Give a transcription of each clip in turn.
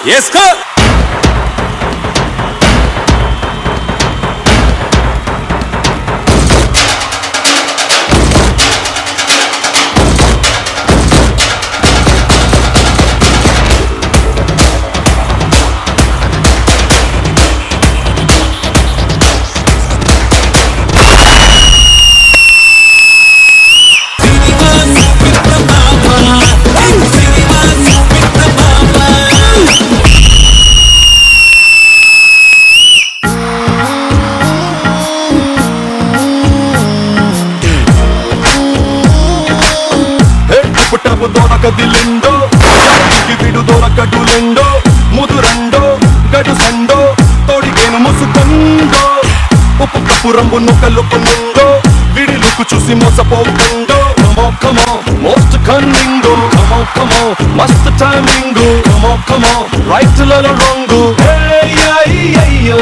వేసుకో. దొరకదిలెండో విడు దొరకడులెండో ముదురండో గడు సండో తోడిగేను ముసుకొండో ఉప్పు కప్పు రంగు నొక్కలుపు నుండో విడిలుకు చూసి మోసపోకండో కమో మోస్ట్ కన్నింగు కమో మస్త్ టైమింగు కమో రైట్ లలో రాంగు అయ్యో.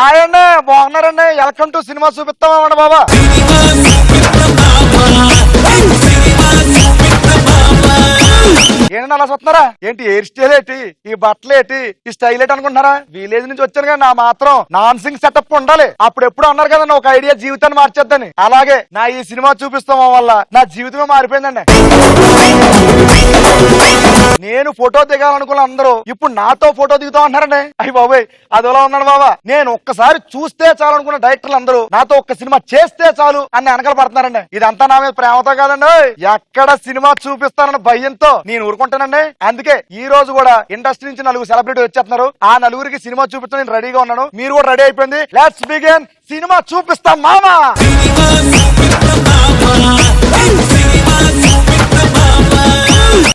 ఆయనే బాగున్నారండి. వెల్కమ్ టు సినిమా చూపిస్తామా బాబా. ఏంటంటే అలా చూస్తున్నారా? ఏంటి హెయిర్ స్టైల్ ఏంటి, ఈ బట్టలు ఏంటి, ఈ స్టైల్ ఏంటి అనుకుంటున్నారా? విలేజ్ నుంచి వచ్చాను కానీ నా మాత్రం నాన్ సింగ్ సెటప్ ఉండాలి. అప్పుడు ఎప్పుడు అన్నారు కదా ఒక ఐడియా జీవితాన్ని మార్చేద్దని. అలాగే నా ఈ సినిమా చూపిస్తాం వల్ల నా జీవితమే మారిపోయిందండి. నేను ఫోటో దిగాలనుకున్న అందరూ ఇప్పుడు నాతో ఫోటో దిగుతాం అంటున్నారండి. అయ్యి బాబాయ్ అదోలా ఉన్నాడు బాబా. నేను ఒక్కసారి చూస్తే చాలు అనుకున్న డైరెక్టర్లు అందరూ నాతో ఒక్క సినిమా చేస్తే చాలు అని వెనకాల పడుతున్నారండి. ఇదంతా నా మీద ప్రేమతో కాదండి. ఎక్కడ సినిమా చూపిస్తానన్న భయంతో నేను ఊరుకుంటానండి. అందుకే ఈ రోజు కూడా ఇండస్ట్రీ నుంచి 4 సెలబ్రిటీ వచ్చేస్తున్నారు. ఆ 4కి సినిమా చూపిస్తాను నేను రెడీగా ఉన్నాను. మీరు కూడా రెడీ అయిపోయింది. Let's begin. సినిమా చూపిస్తాం మామా.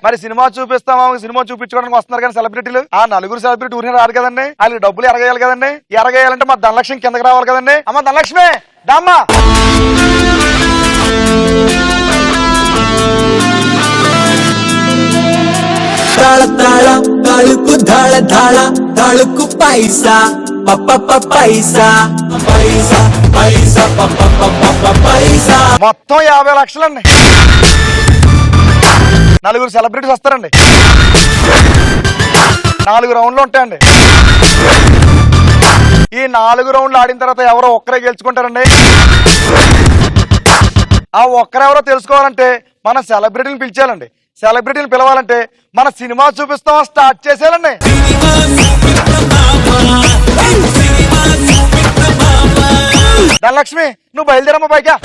మరి సినిమా చూపిస్తామా, సినిమా చూపించుకోవడానికి వస్తున్నారు కానీ సెలబ్రిటీలు. ఆ 4 సెలబ్రిటీ ఊరిని రాదు కదండి. వాళ్ళకి డబ్బులు ఎరగేయాలి కదండి. ఎరగేయాలంటే మా ధనలక్ష్మి కిందకి రావాలి కదండి. అమ్మ ధనలక్ష్మి దామ్మా. తాళ తాళ తాళుకు ధాళ ధాళ తాళుకు పైసా పైసా పైసా పైసా పైసా. మొత్తం 50 లక్షలండి. 4 సెలబ్రిటీస్ వస్తారండి. 4 రౌండ్లు ఉంటాయండి. ఈ 4 రౌండ్లు ఆడిన తర్వాత ఎవరో ఒక్కరే గెలుచుకుంటారండి. ఆ ఒక్కరెవరో తెలుసుకోవాలంటే మనం సెలబ్రిటీని పిలిచేయాలండి. సెలబ్రిటీని పిలవాలంటే మన సినిమా చూపిస్తాం స్టార్ట్ చేసేయాలండి. ధనలక్ష్మి నువ్వు బయలుదేరమ్మా పైగా.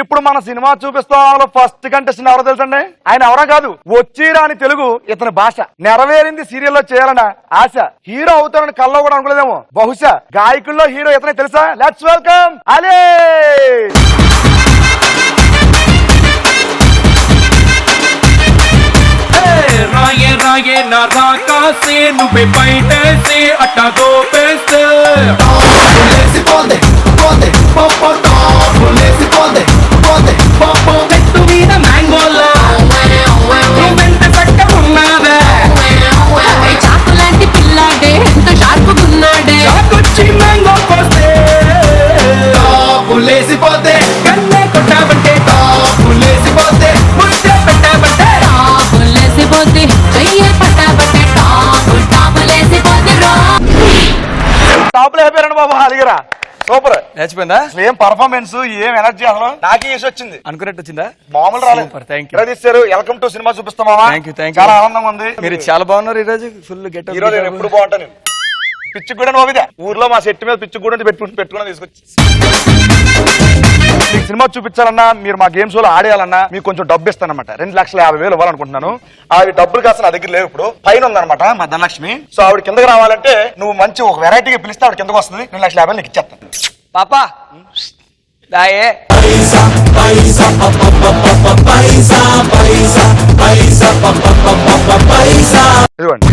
ఇప్పుడు మన సినిమా చూపిస్తాం ఫస్ట్ కంటెస్టెంట్ ఎవరో తెలుసండి. ఆయన ఎవరో కాదు, వచ్చి రాని తెలుగు ఇతని భాష. నెరవేరింది సీరియల్లో చేయాలన్న ఆశ. హీరో అవుతారని కల్లో కూడా అనుకోలేదేమో. బహుశా గాయకుల్లో హీరో ఇతనే తెలుసా? Let's welcome Ali. రాయే రాయే నా రాకాసే నువ్వే బయటేసే అట్టా దోపేస్తే చెట్టు మీద మ్యాంగోలా నువ్వెంత చక్కగా ఉన్నావే. చాకు లాంటి పిల్లాడే ఎంత షార్పుకున్నాడే. చాకొచ్చి మ్యాంగో కోస్తే పులేసిపోతే కన్నే కొట్టాబంటే పులేసిపోతే ముద్దే పెట్టాబంటే పులేసిపోతే చెయ్యే పట్టాబట్టే టాపులేసిపోతే టాప్లో అయిపోయారండి బాబు. అలిగిరా సూపర్. నేర్చిపోయిందా? ఏం పర్ఫార్మెన్స్, ఏం ఎనర్జీ. అసలు నాకే వేసి వచ్చింది. అనుకున్నట్టు వచ్చిందా? మామూలు రాలేదు. Thank you. తీశారు. వెల్కమ్ టు సినిమా చూపిస్తామా. చాలా ఆనందంగా ఉంది. మీరు చాలా బాగున్నారు. ఈ రోజు ఫుల్ గెట్. ఈ రోజు నేను ఎప్పుడు బాగుంటాను. పిచ్చి కూడా నోవిదా ఊర్లో మా సెట్ మీద పిచ్చి కూడా పెట్టుకుని తీసుకొచ్చి మీకు సినిమా చూపించాలన్నా, మీరు మా గేమ్ షోలో ఆడేయాలన్నా మీకు కొంచెం డబ్బు ఇస్తానమాట. 2,50,000 ఇవ్వాలనుకుంటున్నాను. ఆ డబ్బులు కాస్త నా దగ్గర లేవు. ఇప్పుడు పైన ఉందన్నమాట మా ధనలక్ష్మి. సో ఆవిడ కిందకి రావాలంటే నువ్వు మంచి ఒక వెరైటీగా పిలిస్తే ఆవిడ కిందకు వస్తుంది. 2,50,000 నీకు ఇచ్చేస్తాను. పాపా దాయే పైసా పైసా పైసా పైసా పైసా పైసా. ఇదిగోండి.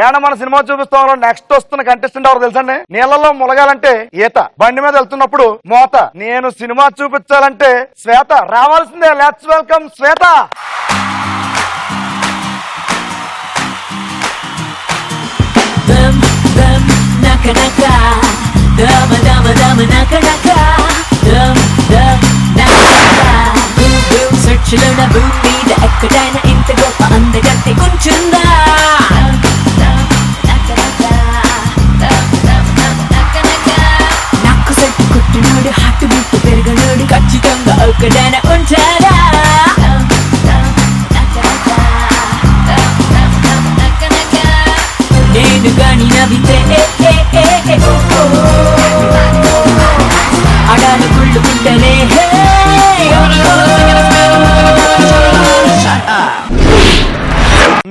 ఏమన్నా మన సినిమా చూపిస్తాం నెక్స్ట్ వస్తున్న కంటెస్టెంట్ ఎవరు తెలుసండి. నీళ్ళలో ములగాలంటే ఈత, బండి మీద వెళ్తున్నప్పుడు మోత, నేను సినిమా చూపించాలంటే శ్వేత రావాల్సిందే. Let's welcome Shweta. naka naka, dama dama dama naka naka, dum dum naka naka. Boom boom search lo na boom మీద ఎక్కడైనా ఇంత గొప్ప అందగత్తె కొంచుందా? నాకు సెట్టు కొట్టినోడు హార్ట్ బీట్ పెరగనోడు ఖచ్చితంగా ఒక్కడైనా ఉంటాడా? నేను గాని నవ్వితే అడాలు కుళ్ళుకుంటేనే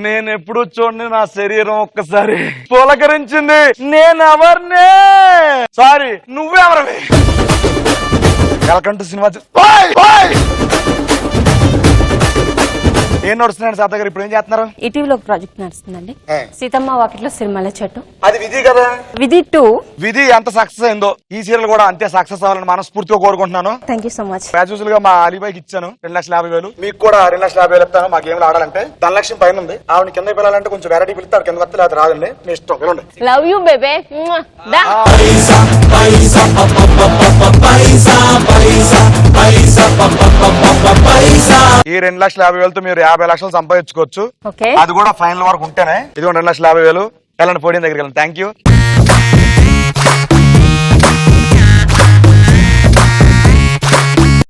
నేను ఎప్పుడు చూడండి నా శరీరం ఒక్కసారి పులకరించింది. నేను ఎవరినే సారీ నువ్వెవరవి? Welcome to cinema. ఏం నడుస్తున్నాడు సాత గారు? ఇప్పుడు ఏం చేస్తున్నారు? ఈటీవీలో ఒక ప్రాజెక్ట్ నడుస్తుందండి. సీతమ్మ వాకిట్లో సిరిమల్ల చెట్టు. అది విధి కదా. విధి 2. విధి ఎంత సక్సెస్ అయిందో ఈ సీరియల్ కూడా అంతే సక్సెస్ అవ్వాలని మనస్ఫూర్తిగా కోరుకుంటున్నాను. Thank you so much. As గా మా అలీబాయికి ఇచ్చాను 2,50,000. మీకు కూడా 2,50,000 ఇస్తాను. మా గేమ్లు ఆడాలంటే ధనలక్ష్మి పైన ఉంది. ఆవిడ కింద పిల్లాలంటే కొంచెం వెరైటీ పిలిస్తే ఆవిడ కింద వస్తే లేదా రాదండి. మీ ఇష్టం పిలండి. Love you బేబే. పైసా పైసా పైసా పైసా పైసా పైసా. ఈ 2,50,000తో మీరు 50 లక్షలు సంపాదించుకోవచ్చు. ఓకే. అది కూడా ఫైనల్ వరకు ఉంటేనే. ఇది 2,50,000. వెళ్ళండి పోడిన దగ్గరికి వెళ్ళండి. Thank you.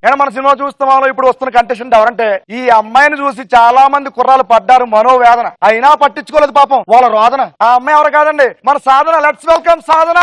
నేను మన సినిమా చూస్తున్నాం. ఇప్పుడు వస్తున్న కంటెస్టెంట్ ఎవరంటే ఈ అమ్మాయిని చూసి చాలా మంది కుర్రాలు పడ్డారు మనోవేదన. అయినా పట్టించుకోలేదు పాపం వాళ్ళ రోదన. ఆ అమ్మాయి ఎవరు కాదండి, మన Sadhana. Let's welcome Sadhana.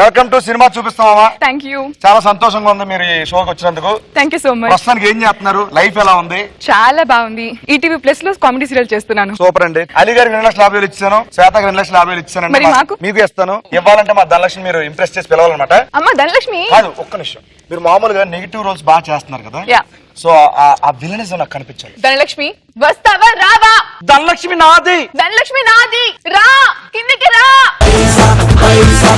Welcome to cinema చూపిస్తామా. Thank you. చాలా సంతోషంగా ఉంది మీరు ఈ షోకి వచ్చినందుకు. Thank you so much. ప్రస్తుతానికి ఏం చేస్తున్నారు? లైఫ్ ఎలా ఉంది? చాలా బాగుంది. ఈటీవీ ప్లస్ లో కామెడీ సీరియల్ చేస్తున్నాను. సూపర్ అండి. అలీ గారికి 2,50,000 ఇచ్చాను. శ్వేతకి 2,50,000 ఇచ్చాను. మరి మాకు? మీకు ఇస్తాను. ఇవ్వాలంటే మా ధనలక్ష్మి మీరు ఇంప్రెస్ చేసి పిలవాలన్నమాట. అమ్మ ధనలక్ష్మి కాదు, ఒక్క నిమిషం. మీరు మామూలుగా నెగిటివ్ రోల్స్ బాగా చేస్తున్నారు కదా. యా. సో ఆ విలనిజం నాకు కనిపించాలి. ధనలక్ష్మి వస్తావా రావా? ధనలక్ష్మి నాది. ధనలక్ష్మి నాది. రా కిందికి రా. పైసా పైసా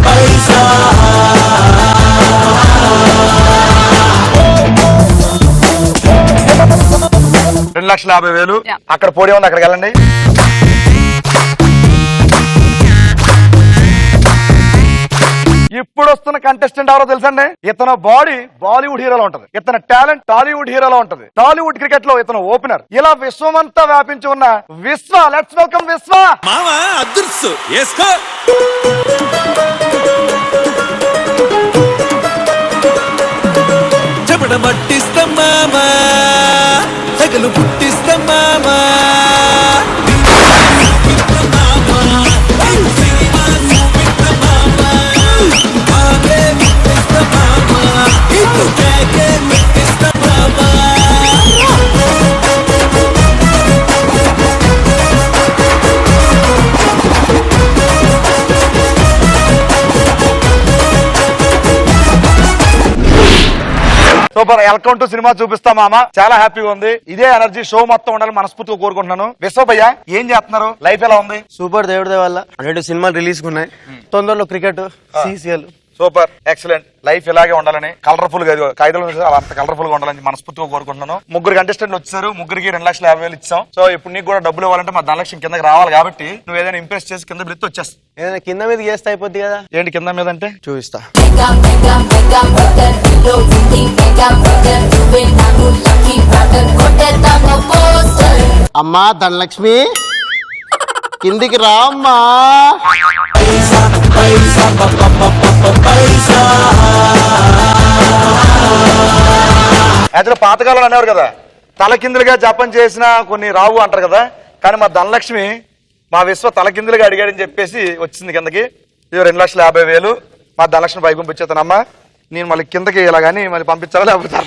పైసా. 2,50,000. Yeah. అక్కడ పోటీ ఉంది, అక్కడికి వెళ్ళండి. ఇప్పుడు వస్తున్న కంటెస్టెంట్ ఎవరో తెలుసండి? ఇతను బాడీ బాలీవుడ్ హీరోలో ఉంటది. ఇతని టాలెంట్ టాలీవుడ్ హీరోలో ఉంటది. టాలీవుడ్ క్రికెట్ లో ఇతను ఓపెనర్. ఇలా విశ్వమంతా వ్యాపించి ఉన్న విశ్వ. లెట్స్ వెల్కమ్ విశ్వ. మావా అదృశ్సు ఏస్కో. చెపడ పట్టిస్తాం మామా, తగలు పుట్టిస్తాం మామా. సూపర్. వెల్కమ్ టు సినిమా చూపిస్తా మామ. చాలా హ్యాపీగా ఉంది. ఇదే ఎనర్జీ షో మొత్తం ఉండాలి మనస్ఫూర్తిగా కోరుకుంటున్నాను. విశ్వభయ్య ఏం చేస్తున్నారు? లైఫ్ ఎలా ఉంది? సూపర్. దేవుడి వల్ల 2 సినిమాలు రిలీజ్ ఉన్నాయి. తొందరలో cricket, CCL. Super, excellent. Life ఇలాగే ఉండాలని, కలర్ఫుల్ గా కాగితాలు అంత కలర్ఫుల్ గా ఉండాలని మనస్ఫూర్తిగా కోరుకుంటున్నాను. 3 కంటెస్టెంట్లు వచ్చారు. 3కి 2,50,000 ఇచ్చాం. సో ఇప్పుడు నీకు కూడా డబ్బులు ఇవ్వాలంటే మా ధనలక్ష్మి కిందకి రావాలి కాబట్టి నువ్వు ఏదైనా ఇంప్రెస్ చేసి కింద పెడితే వచ్చేస్తా. ఏదైనా కింద మీద చేస్తే అయిపోద్ది కదా. ఏంటి కింద మీద అంటే? చూపిస్తా. అమ్మా ధనలక్ష్మి కిందికి రా అమ్మా. పైసా పైసా పైసా. యాక్చువల్ పాతకాలం అనేవారు కదా, తలకిందులుగా జపం చేసిన కొన్ని రావు అంటారు కదా, కానీ మా ధనలక్ష్మి మా విశ్వ తలకిందులుగా అడిగాడని చెప్పేసి వచ్చింది కిందకి. ఇది 2,50,000 మా ధనలక్ష్మి పైకి పంపించేతానమ్మా. నేను మళ్ళీ కిందకి ఇలా కానీ మళ్ళీ పంపించాలా లేకపోతే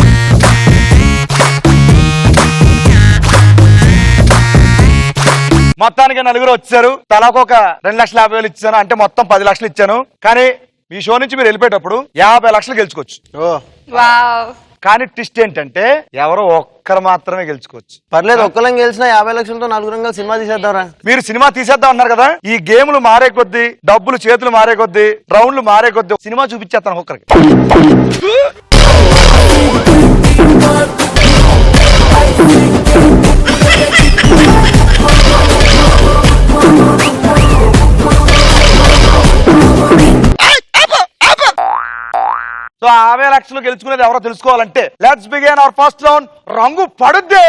మొత్తానికి 4 వచ్చారు. తలాకొక 2,50,000 ఇచ్చాను, అంటే మొత్తం 10 లక్షలు ఇచ్చాను. కానీ ఈ షో నుంచి మీరు వెళ్ళిపోయేటప్పుడు 50 లక్షలు గెలుచుకోవచ్చు. వావ్. కానీ ట్విస్ట్ ఏంటంటే ఎవరో ఒక్కరు మాత్రమే గెలుచుకోవచ్చు. పర్లేదు, ఒక్కలం గెలిచినా 50 లక్షలతో 4 కలిసి సినిమా తీసేద్దాంరా. మీరు సినిమా తీసేద్దాం అన్నారు కదా, ఈ గేములు మారే కొద్దీ, డబ్బులు చేతులు మారే కొద్దీ, రౌండ్లు మారే కొద్దీ సినిమా చూపించేస్తాను ఒక్కరికి. సో 50 లక్షలు గెలుచుకునేది ఎవరో తెలుసుకోవాలంటే let's begin our first round. రంగు పడుద్ది.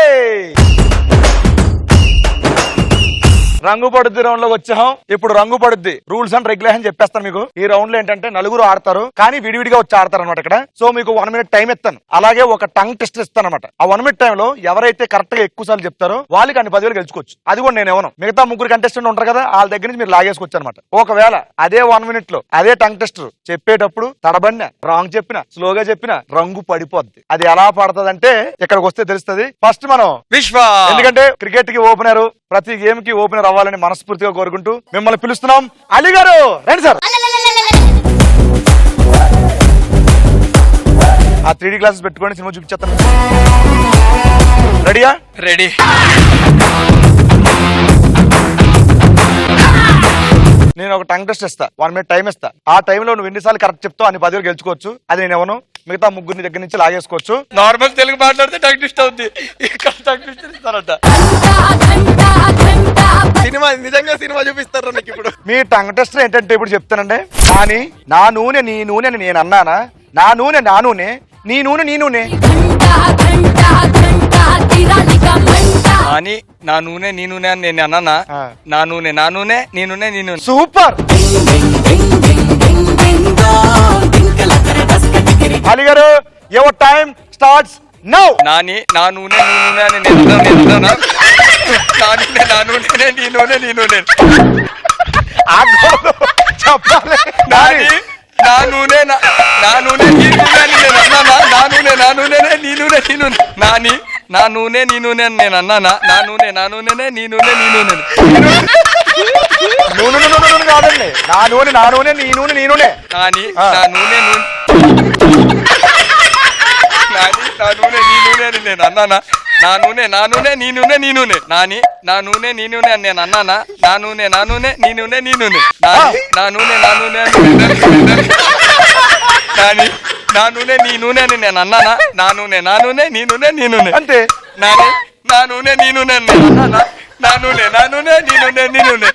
రంగు పడుద్ది రౌండ్ లోకి వచ్చాం. ఇప్పుడు రంగు పడుద్ది రూల్స్ అండ్ రెగ్యులేషన్ చెప్పేస్తాను మీకు. ఈ రౌండ్ లో ఏంటంటే 4 ఆడతారు, కానీ విడివిడిగా వచ్చి ఆడతారు అనమాట ఇక్కడ. సో మీకు 1 minute టైం ఇస్తాను, అలాగే ఒక టంగ్ టెస్ట్ ఇస్తాను అనమాట. ఆ 1 minute టైంలో ఎవరైతే కరెక్ట్ గా ఎక్కువ సార్లు చెప్తారో వాళ్ళకి అన్ని 10,000 గెలుచుకోవచ్చు. అది కూడా నేను ఇవ్వను. మిగతా 3 కంటెస్టెంట్ ఉంటారు కదా, వాళ్ళ దగ్గర నుంచి మీరు లాగేసుకోవచ్చు అనమాట. ఒకవేళ అదే 1 minute లో అదే టంగ్ టెస్ట్ చెప్పేటప్పుడు తడబడిన, రాంగ్ చెప్పిన, స్లోగా చెప్పిన రంగు పడిపోద్ది. అది ఎలా పడుతుంది అంటే ఇక్కడికి వస్తే తెలుస్తుంది. ఫస్ట్ మనం విశ్వ, ఎందుకంటే క్రికెట్ కి ఓపెనర్, ప్రతి గేమ్ కి ఓపెనర్ అవ్వాలని మనస్ఫూర్తిగా కోరుకుంటూ మిమ్మల్ని పిలుస్తున్నాం. అలీ గారు రండి సార్. ఆ 3D గ్లాసెస్ పెట్టుకొని సినిమా చూపించేస్తాను. రెడీయా? రెడీ. నేను ఒక టంగ్ టెస్ట్ ఇస్తా, 1 minute టైం ఇస్తా. ఆ టైంలో నువ్వు ఎన్నిసార్లు కరెక్ట్ చెప్తావు అన్ని 10,000 గెలుచుకోవచ్చు. అది నేను ఎవను, మిగతా 3 దగ్గర నుంచి లాగేసుకోవచ్చు. నార్మల్ తెలుగు మాట్లాడితే టంగ్ ట్విస్ట్ అవుద్ది, ఇక్కడ టంగ్ ట్విస్ట్ ఇస్తారంట. సినిమా నిజంగా సినిమా చూపిస్తారు నీకు ఇప్పుడు. మీ టంగ్ టెస్ట్ ఏంటంటే ఇప్పుడు చెప్తానండి. కానీ నా నూనె నీ నూనె అని నేను అన్నానా? నా నూనె నా నూనె, నీ నూనె నీ నూనె. అని నా నూనె నీ నూనె అని నేను అన్నానా? నా నూనె నా నూనె, నీ నూనె నీ నూనె. సూపర్. అలీ గారు your time starts now. Nani నా నూనె నీ నూనె అని నేను అన్నానా? నా నూనె నా నూనె, నీ నూనె నీ నూనె. చెప్పాలి. నాని నా నూనె నా నూనె నీ నూనె అని నేను అన్నానా? నా నూనె నా నూనె, నీ నూనె నీ నూనె. నాని నా నూనె నీ నూనె అని నేను అన్నానా? నా నూనె నా నూనె, నీ నూనె నీ నూనె. నూనె నూనె కాదండి, నా నూనె నా నూనె, నీ నూనె నీ నూనె. నాని నా నూనె నూనె, నాని నా నూనె నీ నూనె అని నేను అన్నానా? నా నూనె నా నూనె, నీ నూనె నీ నూనె. నాని నా నూనె నీ నూనె అని నేను అన్నానా? నా నూనె నా నూనె, నీ నూనె నీ నూనె. నాని నా నూనె నా నూనె, నాని నా నూనె నీ నూనె అని నేను అన్నానా? నా నూనె నా నూనె, నీ నూనె నీ నూనె. అంతే. నాని నా నూనె నీ నూనె అని నేను అన్నానా? నా నూనె నా నూనె, నీ నూనె నీ నూనె.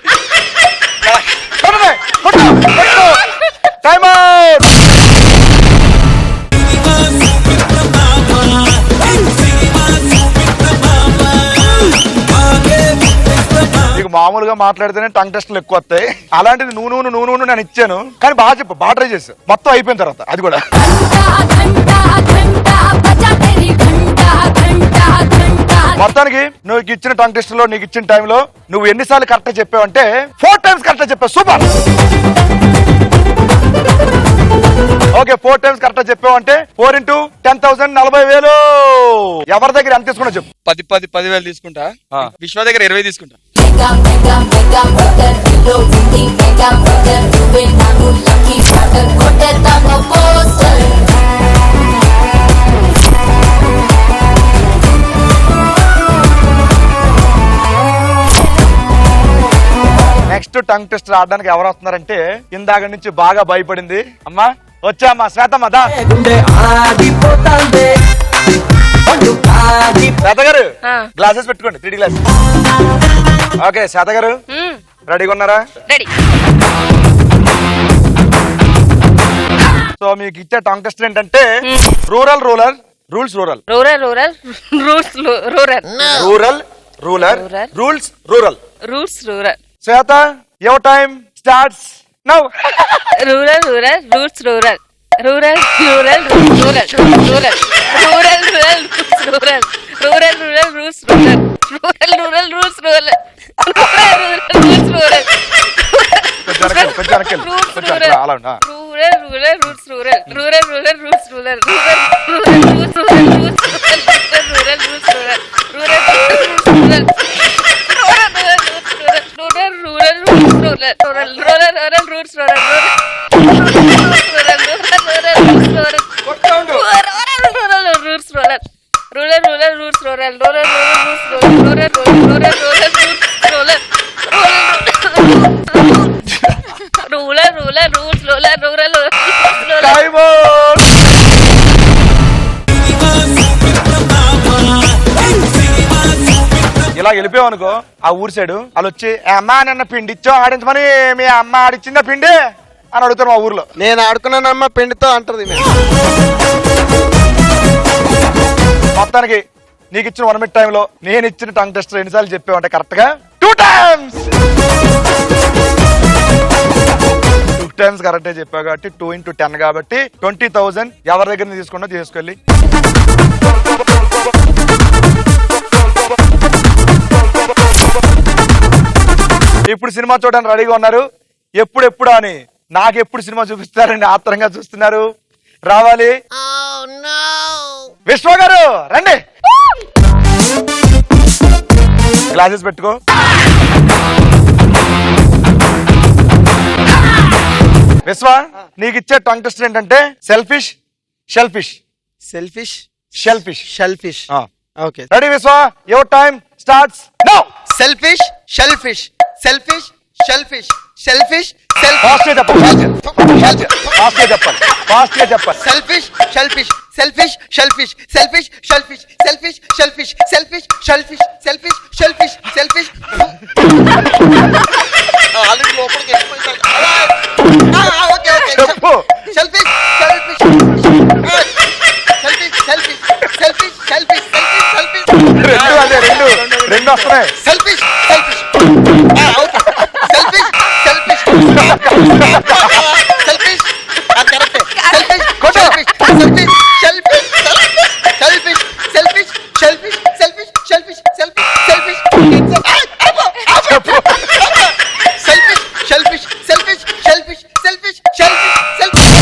Time out. నీకు మామూలుగా మాట్లాడితేనే టంగ్ టెస్ట్లు ఎక్కువ వస్తాయి, అలాంటిది నువ్వు నేను ఇచ్చాను. కానీ బాగా చెప్పు, బాగా ట్రై చేసావు. మొత్తం అయిపోయిన తర్వాత అది కూడా. మొత్తానికి నువ్వు ఇచ్చిన టంగ్ టెస్ట్ లో, నీకు ఇచ్చిన టైంలో నువ్వు ఎన్నిసార్లు కరెక్ట్ చెప్పావంటే 4 times కరెక్ట్ చెప్పావు. సూపర్. ఓకే, 4 times కరెక్ట్ చెప్పావంటే 4 into 10,000 40,000. ఎవరి దగ్గర ఎంత తీసుకున్నా చెప్పు. 10,000 తీసుకుంటా. విశ్వ దగ్గర 20 తీసుకుంటా. నెక్స్ట్ టంగ్ టెస్ట్ ఆడడానికి ఎవరు వస్తున్నారంటే ఇందాక నుంచి బాగా భయపడింది అమ్మా. వచ్చామ్మా శ్వేతమ్మ, దా. శ్వేత గారు గ్లాసెస్ పెట్టుకోండి, 3D గ్లాస్. ఓకే శ్వేత గారు రెడీగా ఉన్నారా? రెడీ. సో మీకు ఇచ్చే టంగ్ టెస్ట్ ఏంటంటే rural rural rules rural rural rural rules rural rural rural rules rural rules rural. Shweta your time starts now. Rural rural rules rural. Rural rural rural rural rural rural rules rural. Rural rural rules rural rural rural rules rural rural rules rural కొంచెం వెనక్కి వెళ్ళు. కొంచెం వెనక్కి అలా ఉండు. Rural rural rules rural rural rural rules rural rural rural rules rural rural rules rural rural rules rural rural rural rules rural rural rural rules rural rules rural rural rural rules rural rural rural rules rural rural rural rules rural rural time ఇలా వెళ్ళిపోయావు అనుకో ఆ ఊరి side వాళ్ళు వచ్చి అమ్మా నిన్న పిండి ఇచ్చో ఆడించమని మీ అమ్మ ఆడిచ్చిందా పిండి అని అడుగుతారు మా ఊర్లో. నేను ఆడుకున్నానమ్మ పెండితో అంటది మొత్తానికి నీకు ఇచ్చిన 1 minute టైంలో నేను ఇచ్చిన టంగ్ టెస్టర్ ఎన్నిసార్లు చెప్పావంటే కరెక్ట్ గా 2 times. 2 times కరెక్టే చెప్పావు కాబట్టి 2 into 10 కాబట్టి 20,000 ఎవరి దగ్గర నుంచి తీసుకున్నా తీసుకెళ్ళి. ఇప్పుడు సినిమా చూడడానికి రెడీగా ఉన్నారు. ఎప్పుడు అని నాకెప్పుడు సినిమా చూపిస్తారని ఆత్రంగా చూస్తున్నారు. రావాలి విశ్వ గారు రండి. గ్లాసెస్ పెట్టుకో. విశ్వ నీకు ఇచ్చే టంగ్ టెస్టర్ ఏంటంటే selfish shellfish. Selfish shellfish shellfish. Okay ready Vishwa your time starts now. Selfish shellfish selfish shellfish selfish fast గా చెప్పాలి. ఫాస్ట్ గా చెప్పాలి. ఫాస్ట్ గా చెప్పాలి. Selfish shellfish selfish shellfish selfish shellfish selfish shellfish selfish shellfish selfish shellfish selfish. Already లోపలికి వెళ్ళిపోయింది. Okay okay చెప్పు. Selfish shellfish selfish selfish selfish selfish selfish రెండు అదే రెండు వస్తున్నాయి. Selfish selfish selfish selfish selfish correct selfish selfish selfish selfish selfish selfish selfish selfish selfish selfish selfish selfish selfish selfish selfish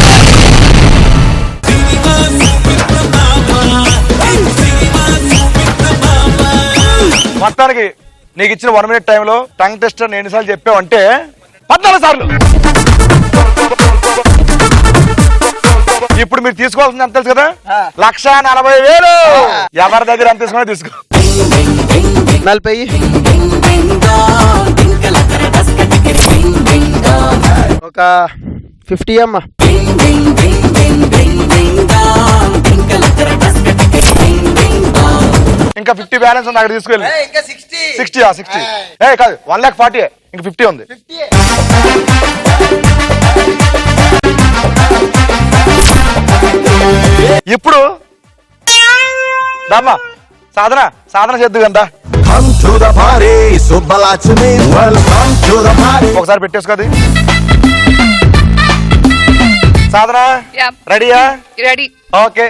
మొత్తానికి నీకు ఇచ్చిన 1 minute టైంలో tongue tester నేను ఎన్నిసార్లు చెప్పావంటే 14 సార్లు. ఇప్పుడు మీరు తీసుకోవాల్సింది ఎంత తెలుసు కదా? 1,40,000. ఎవరి దగ్గర ఎంత తీసుకున్నా తీసుకో. 40. ఒక 50 అమ్మా. ఇంకా 50 బ్యాలెన్స్ ఉంది అక్కడ తీసుకెళ్ళి. ఇంకా 60 60 కాదు 1,40,000 ఇంకా 50 ఉంది. ఇప్పుడు దమ్మా సాధన చేద్దు కదా. ఒకసారి పెట్టేసుకోది. సాధన రెడీయా? రెడీ. ఓకే.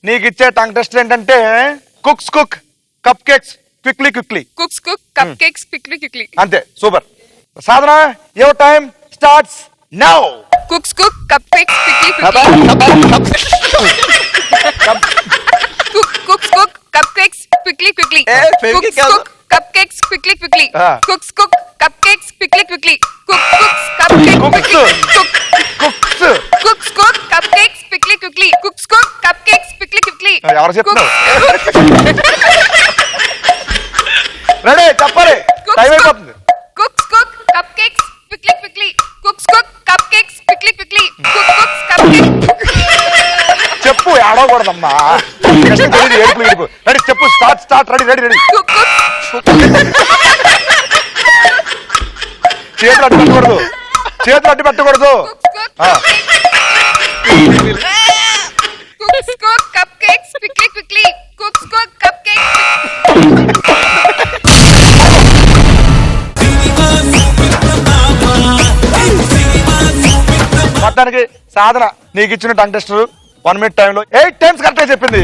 నీకు ఇచ్చే టంగ్ టెస్ట్ ఏంటంటే cooks cook cup cakes quickly cooks cook cup cakes quickly అంతే. Super. Sadhana your time starts now. Cooks cook cup cakes quickly cooks cook cup cakes quickly cooks cook cup cakes quickly cooks cook cup cakes quickly cooks cup cakes quickly cooks cook cup cakes quickly. ఎవరు చెప్తున్నారు? Ready చెప్పాలి. Time అయిపోతుంది. Cooks cook cup cakes quickly cooks cook cup cakes quickly cooks cup cakes. చెప్పు ఆడకూడదమ్మా. Ready చెప్పు. Start ready. చేతులు అడ్డు పెట్టకూడదు. Cooks cook cupcakes quickly. Cooks cook cupcakes. మొత్తానికి సాధన నీకు ఇచ్చిన టంగ్ టెస్టర్ 1 minute టైంలో 8 times కరెక్ట్ గా చెప్పింది.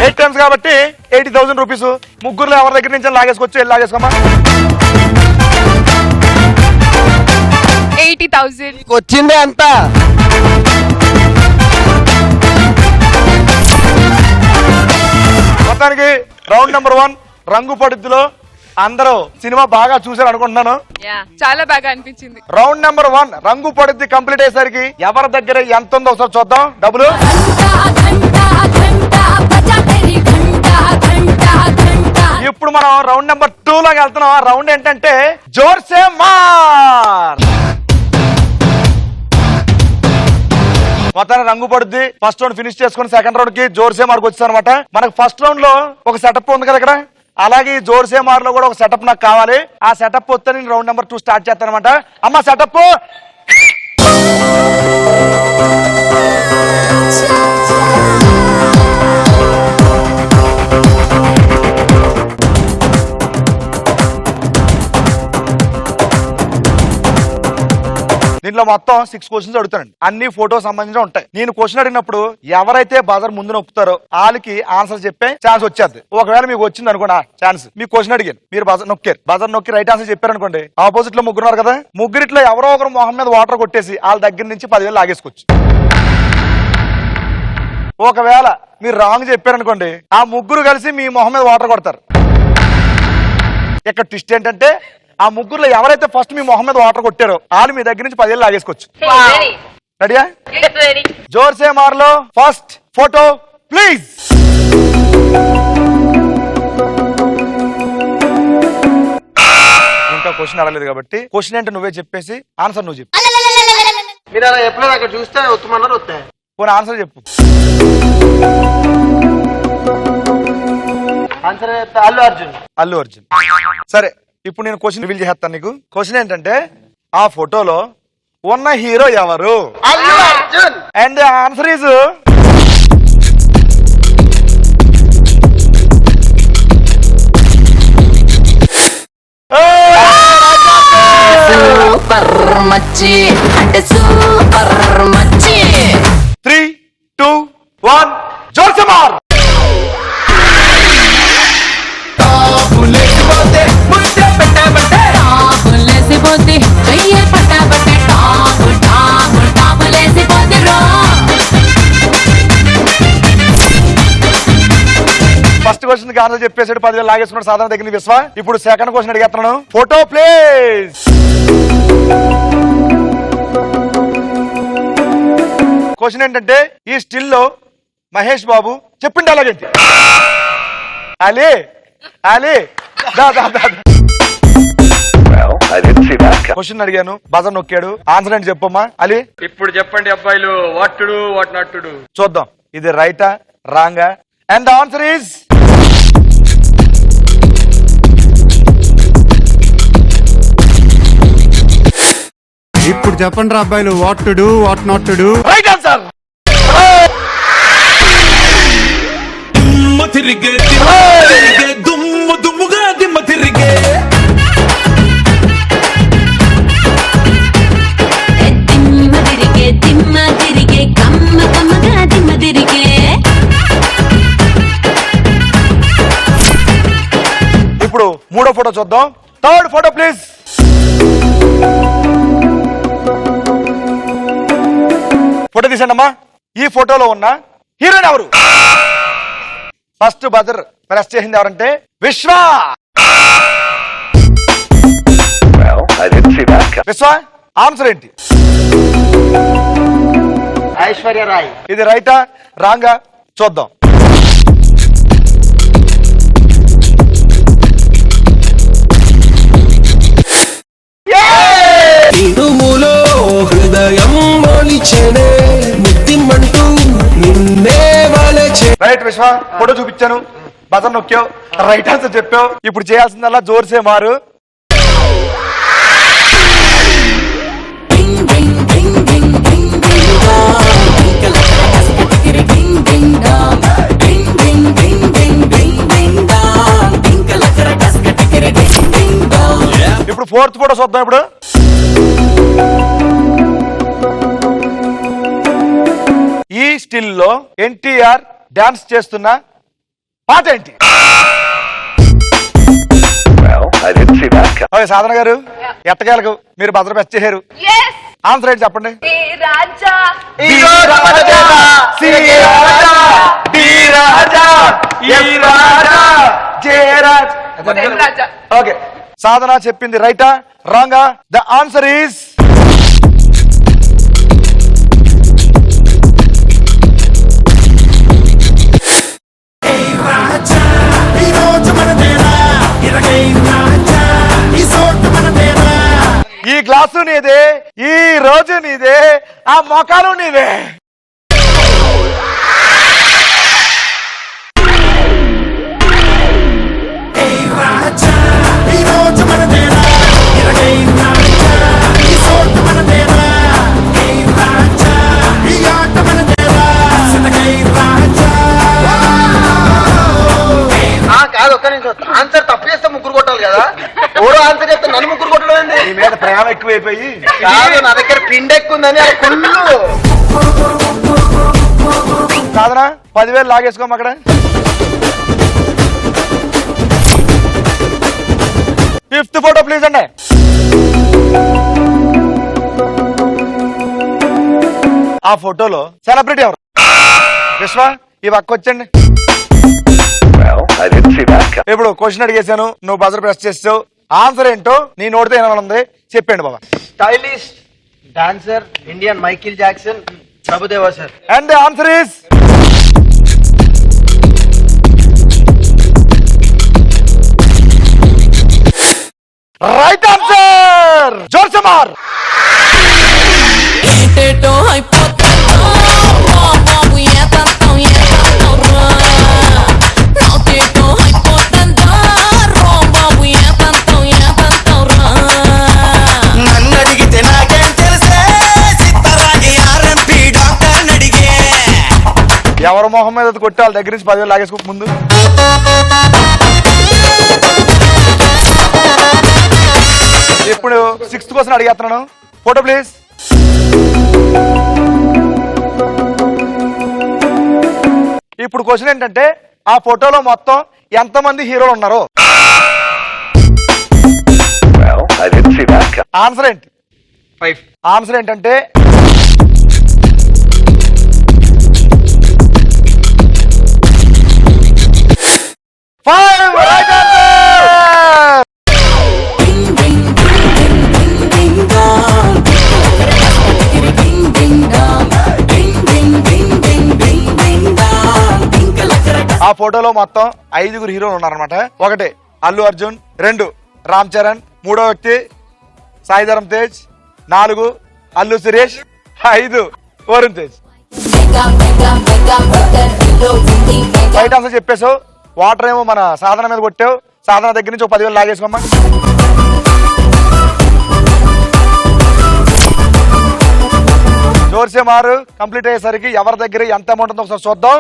8 times కాబట్టి 80,000 రూపీస్. ముగ్గురులో ఎవరి దగ్గర నుంచి లాగేసుకోవచ్చు, వెళ్ళి లాగేసుకోమా. 80,000. వచ్చిందే అంత. మొత్తానికి రౌండ్ నెంబర్ 1 రంగు పడుద్దులో అందరూ సినిమా బాగా చూసారు అనుకుంటున్నాను. చాలా బాగా అనిపించింది. రౌండ్ నెంబర్ 1 రంగు పడుద్ది కంప్లీట్ అయ్యేసరికి ఎవరి దగ్గర ఎంత ఉందో ఒకసారి చూద్దాం. డబ్బులు ఇప్పుడు మనం రౌండ్ నెంబర్ 2 లోకి వెళ్తున్నాం. ఆ రౌండ్ ఏంటంటే జోర్సే మార్. మొత్తానికి రంగు పడుద్ది ఫస్ట్ రౌండ్ ఫినిష్ చేసుకుని సెకండ్ రౌండ్ కి జోర్సే మార్కు వచ్చారు అనమాట. మనకు ఫస్ట్ రౌండ్ లో ఒక సెటప్ ఉంది కదా ఇక్కడ, అలాగే జోర్సే మార్ లో కూడా ఒక సెటప్ నాకు కావాలి. ఆ సెటప్ వస్తే నేను రౌండ్ నెంబర్ 2 స్టార్ట్ చేస్తాను అనమాట. అమ్మ సెటప్. దీంట్లో మొత్తం 6 క్వశ్చన్స్ అడుగుతానండి. అన్ని ఫోటో సంబంధించి ఉంటాయి. నేను క్వశ్చన్ అడిగినప్పుడు ఎవరైతే బజర్ ముందు నొక్కుతారో వాళ్ళకి ఆన్సర్ చెప్పే ఛాన్స్ వచ్చేది. ఒకవేళ మీకు వచ్చింది అనుకోండి ఛాన్స్, మీ క్వశ్చన్ అడిగాను, మీరు బజర్ నొక్కారు, బజర్ నొక్కి రైట్ ఆన్సర్ చెప్పారు అనుకోండి, ఆపోజిట్ లో ముగ్గురున్నారు కదా, ముగ్గురిట్లో ఎవరో ఒకరు మొహం మీద వాటర్ కొట్టేసి వాళ్ళ దగ్గర నుంచి 10,000 లాగేసుకోవచ్చు. ఒకవేళ మీరు రాంగ్ చెప్పారనుకోండి, ఆ ముగ్గురు కలిసి మీ మొహం మీద వాటర్ కొడతారు. ఇక్కడ ట్విస్ట్ ఏంటంటే ఆ ముగ్గురులో ఎవరైతే ఫస్ట్ మీ మొహం మీద వాటర్ కొట్టారో వాళ్ళు మీ దగ్గర నుంచి 10,000 లాగేసుకోవచ్చు. రెడీయా? జోర్సే మార్లో ఫస్ట్ ఫోటో ప్లీజ్. ఇంకా క్వశ్చన్ అడగలేదు కాబట్టి క్వశ్చన్ ఏంటో నువ్వే చెప్పేసి ఆన్సర్ నువ్వు చెప్పు. మీరు అలా ఎప్పుడైనా అక్కడ చూస్తే వస్తామన్నారు, వస్తాయి. పోనీ ఆన్సర్ చెప్పు. ఆన్సర్ అల్లు అర్జున్. అల్లు అర్జున్. సరే, ఇప్పుడు నేను క్వశ్చన్ రివీల్ చేస్తాను నీకు. క్వశ్చన్ ఏంటంటే ఆ ఫోటోలో ఉన్న హీరో ఎవరు? Allu Arjun. And answer is super మచ్చి అంటే సూపర్ మచ్చి. 3, 2, 1 జోర్సే మార్. లేసిపోతే చెయ్యే పట్టాబట్టే టాపు టాపు టాపు లేసిపోతే రో. ఫస్ట్ క్వశ్చన్ కి ఆన్సర్ చెప్పేసాడు, 10,000 లాగేసుకున్నాడు సాధారణ దగ్గర నుంచి విశ్వ. ఇప్పుడు సెకండ్ క్వశ్చన్ అడిగేస్తున్నాను. Photo please. క్వశ్చన్ ఏంటంటే ఈ స్టిల్ లో మహేష్ బాబు చెప్పిండి అలాగేంటి అలీ అలీ దా దా దా. క్వశ్చన్ అడిగాను, బజర్ నొక్కాడు, ఆన్సర్ ఏంటి చెప్పమ్మా అలీ. ఇప్పుడు చెప్పండి అబ్బాయిలు, what to do what not to do. చూద్దాం ఇది రైటా రాంగా. అండ్ ద ఆన్సర్ ఈజ్ ఇప్పుడు చెప్పండి రా అబ్బాయిలు, what to do what not to do. Right answer. తిరిగే దుమ్ము దుమ్ముగా దిమ్మ తిరిగే. దిమ్మ తిరిగే దిమ్మ తిరిగే కమ్మ కమ్మగా దిమ్మ తిరిగే. ఇప్పుడు మూడో ఫోటో చూద్దాం. Third photo please. ఫోటో తీసండి అమ్మా. ఈ ఫోటోలో ఉన్న హీరోయిన్ ఎవరు? ఫస్ట్ బజర్ ప్రెస్ చేసింది ఎవరంటే విశ్వ. విశ్వ ఆన్సర్ ఏంటి? ఐశ్వర్య రాయ్. ఇది రైటా రాంగా చూద్దాం. ఇడుములో హృదయం మొలిచెనే ముద్దిమంటూ నిన్నే వలచె. రైట్ విశ్వ, ఫోటో చూపించాను, బజర్ నొక్కావు, రైట్ ఆన్సర్ చెప్పావు. ఇప్పుడు చేయాల్సిందల్లా జోర్సే మారు. ఇప్పుడు ఫోర్త్ ఫోటో చూద్దాం. ఇప్పుడు ఈ స్టిల్ లో ఎన్టీఆర్ డాన్స్ చేస్తున్న పాట ఏంటి? ఓకే, సాధన గారు ఎట్టకేలకు మీరు భద్ర బెస్ట్ చేశారు. ఆన్సర్ ఏంటి చెప్పండి. ఓకే, సాధన చెప్పింది రైటా రాంగా? ద ఆన్సర్ ఈస్ ఈ గ్లాసు నీదే, ఈ రోజు నీదే, ఆ మొఖాలు నీదే. కాదు, ఒక్క నిమిషం. ఆన్సర్ తప్పు చేస్తే ముగ్గురు కొట్టాలి కదా. ఓరో ఆన్సర్ చెప్తే నన్ను ముగ్గురు కొట్టడం. నీ మీద ప్రేమ ఎక్కువైపోయి కాదు, నా దగ్గర పిండి ఎక్కువ ఉందని అది కుళ్ళు. సాధన 10,000 లాగేసుకోమ అక్కడ. 5th ఫోటో ప్లీజ్ అండి. ఆ ఫోటోలో సెలబ్రిటీ ఎవరు? విశ్వ ఈ పక్క వచ్చండి. ఇప్పుడు క్వశ్చన్ అడిగేశాను, నువ్వు బజర్ ప్రెస్ చేసావు. ఆన్సర్ ఏంటో నీ నోటితో ఏమనుంది చెప్పండి బాబా. Stylish dancer Indian Michael Jackson Prabhudeva sir. And the answer is right answer. జోర్సమార్. ఎవరు మొహం మీద కొట్టి వాళ్ళ దగ్గర నుంచి 10,000 లాగేసుకోక ముందు. ఇప్పుడు 6th క్వశ్చన్ అడిగేస్తున్నాను. Photo please. ఇప్పుడు క్వశ్చన్ ఏంటంటే ఆ ఫోటోలో మొత్తం ఎంతమంది హీరోలు ఉన్నారు? ఆన్సర్ ఏంటి? 5. ఆన్సర్ ఏంటంటే ఆ ఫోటోలో మొత్తం 5 హీరోలు ఉన్నారనమాట. 1 అల్లు అర్జున్, 2 రామ్ చరణ్, 3వ వ్యక్తి సాయి ధరమ్ తేజ్, 4 అల్లు సురేష్, 5 వరుణ్ తేజ్. రైట్ ఆన్సర్ చెప్పేసావు. వాటర్ ఏమో మన సాధన మీద కొట్టావు. సాధన దగ్గర నుంచి 10,000 లాగేసుకోమ్మా. జోర్సే మారు కంప్లీట్ అయ్యేసరికి ఎవరి దగ్గర ఎంత అమౌంట్ ఉందో ఒకసారి చూద్దాం.